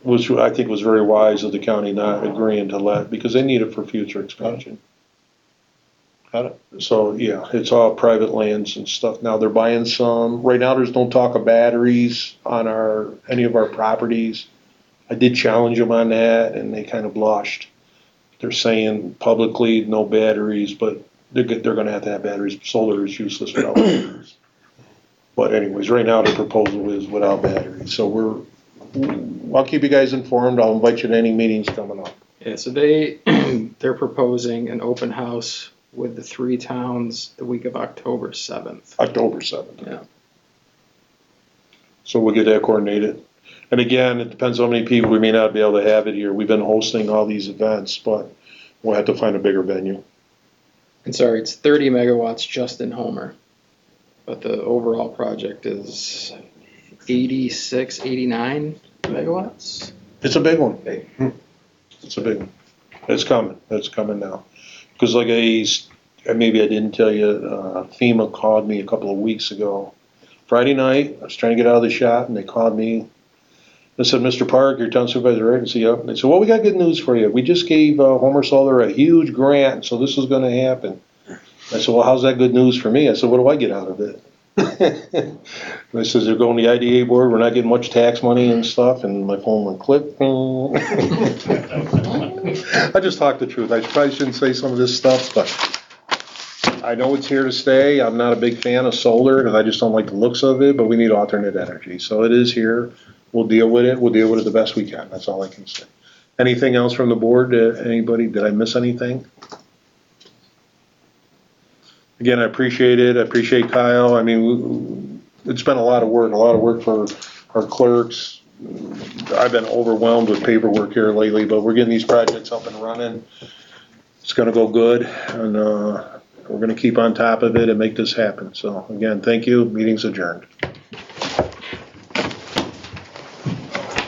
I think was very wise of the county not agreeing to let, because they need it for future expansion. Got it. So, yeah, it's all private lands and stuff. Now they're buying some. Right now there's no talk of batteries on any of our properties. I did challenge them on that and they kind of blushed. They're saying publicly no batteries, but they're gonna have to have batteries. Solar is useless without batteries. But anyways, right now the proposal is without batteries. So I'll keep you guys informed. I'll invite you to any meetings coming up. Yeah, so they're proposing an open house with the 3 towns the week of October 7th. October 7th. Yeah. So we'll get that coordinated. And again, it depends on how many people. We may not be able to have it here. We've been hosting all these events, but we'll have to find a bigger venue. And sorry, it's 30 megawatts just in Homer. But the overall project is 86, 89 megawatts. It's a big one. It's a big one. It's coming now. Because like maybe I didn't tell you, FEMA called me a couple of weeks ago. Friday night, I was trying to get out of the shop, and they called me. They said, Mr. Park, your town supervisor, right? I said, yep. They said, well, we got good news for you. We just gave Homer Solar a huge grant, so this is going to happen. I said, well, how's that good news for me? I said, what do I get out of it? They says they're going to the IDA board, we're not getting much tax money and stuff, and my phone went click. I just talk the truth. I probably shouldn't say some of this stuff, but I know it's here to stay. I'm not a big fan of solar because I just don't like the looks of it, but we need alternate energy. So it is here. We'll deal with it. We'll deal with it the best we can. That's all I can say. Anything else from the board? Anybody? Did I miss anything? Again, I appreciate it. I appreciate Kyle. I mean, it's been a lot of work for our clerks. I've been overwhelmed with paperwork here lately, but we're getting these projects up and running. It's gonna go good, and we're gonna keep on top of it and make this happen. So again, thank you. Meeting's adjourned.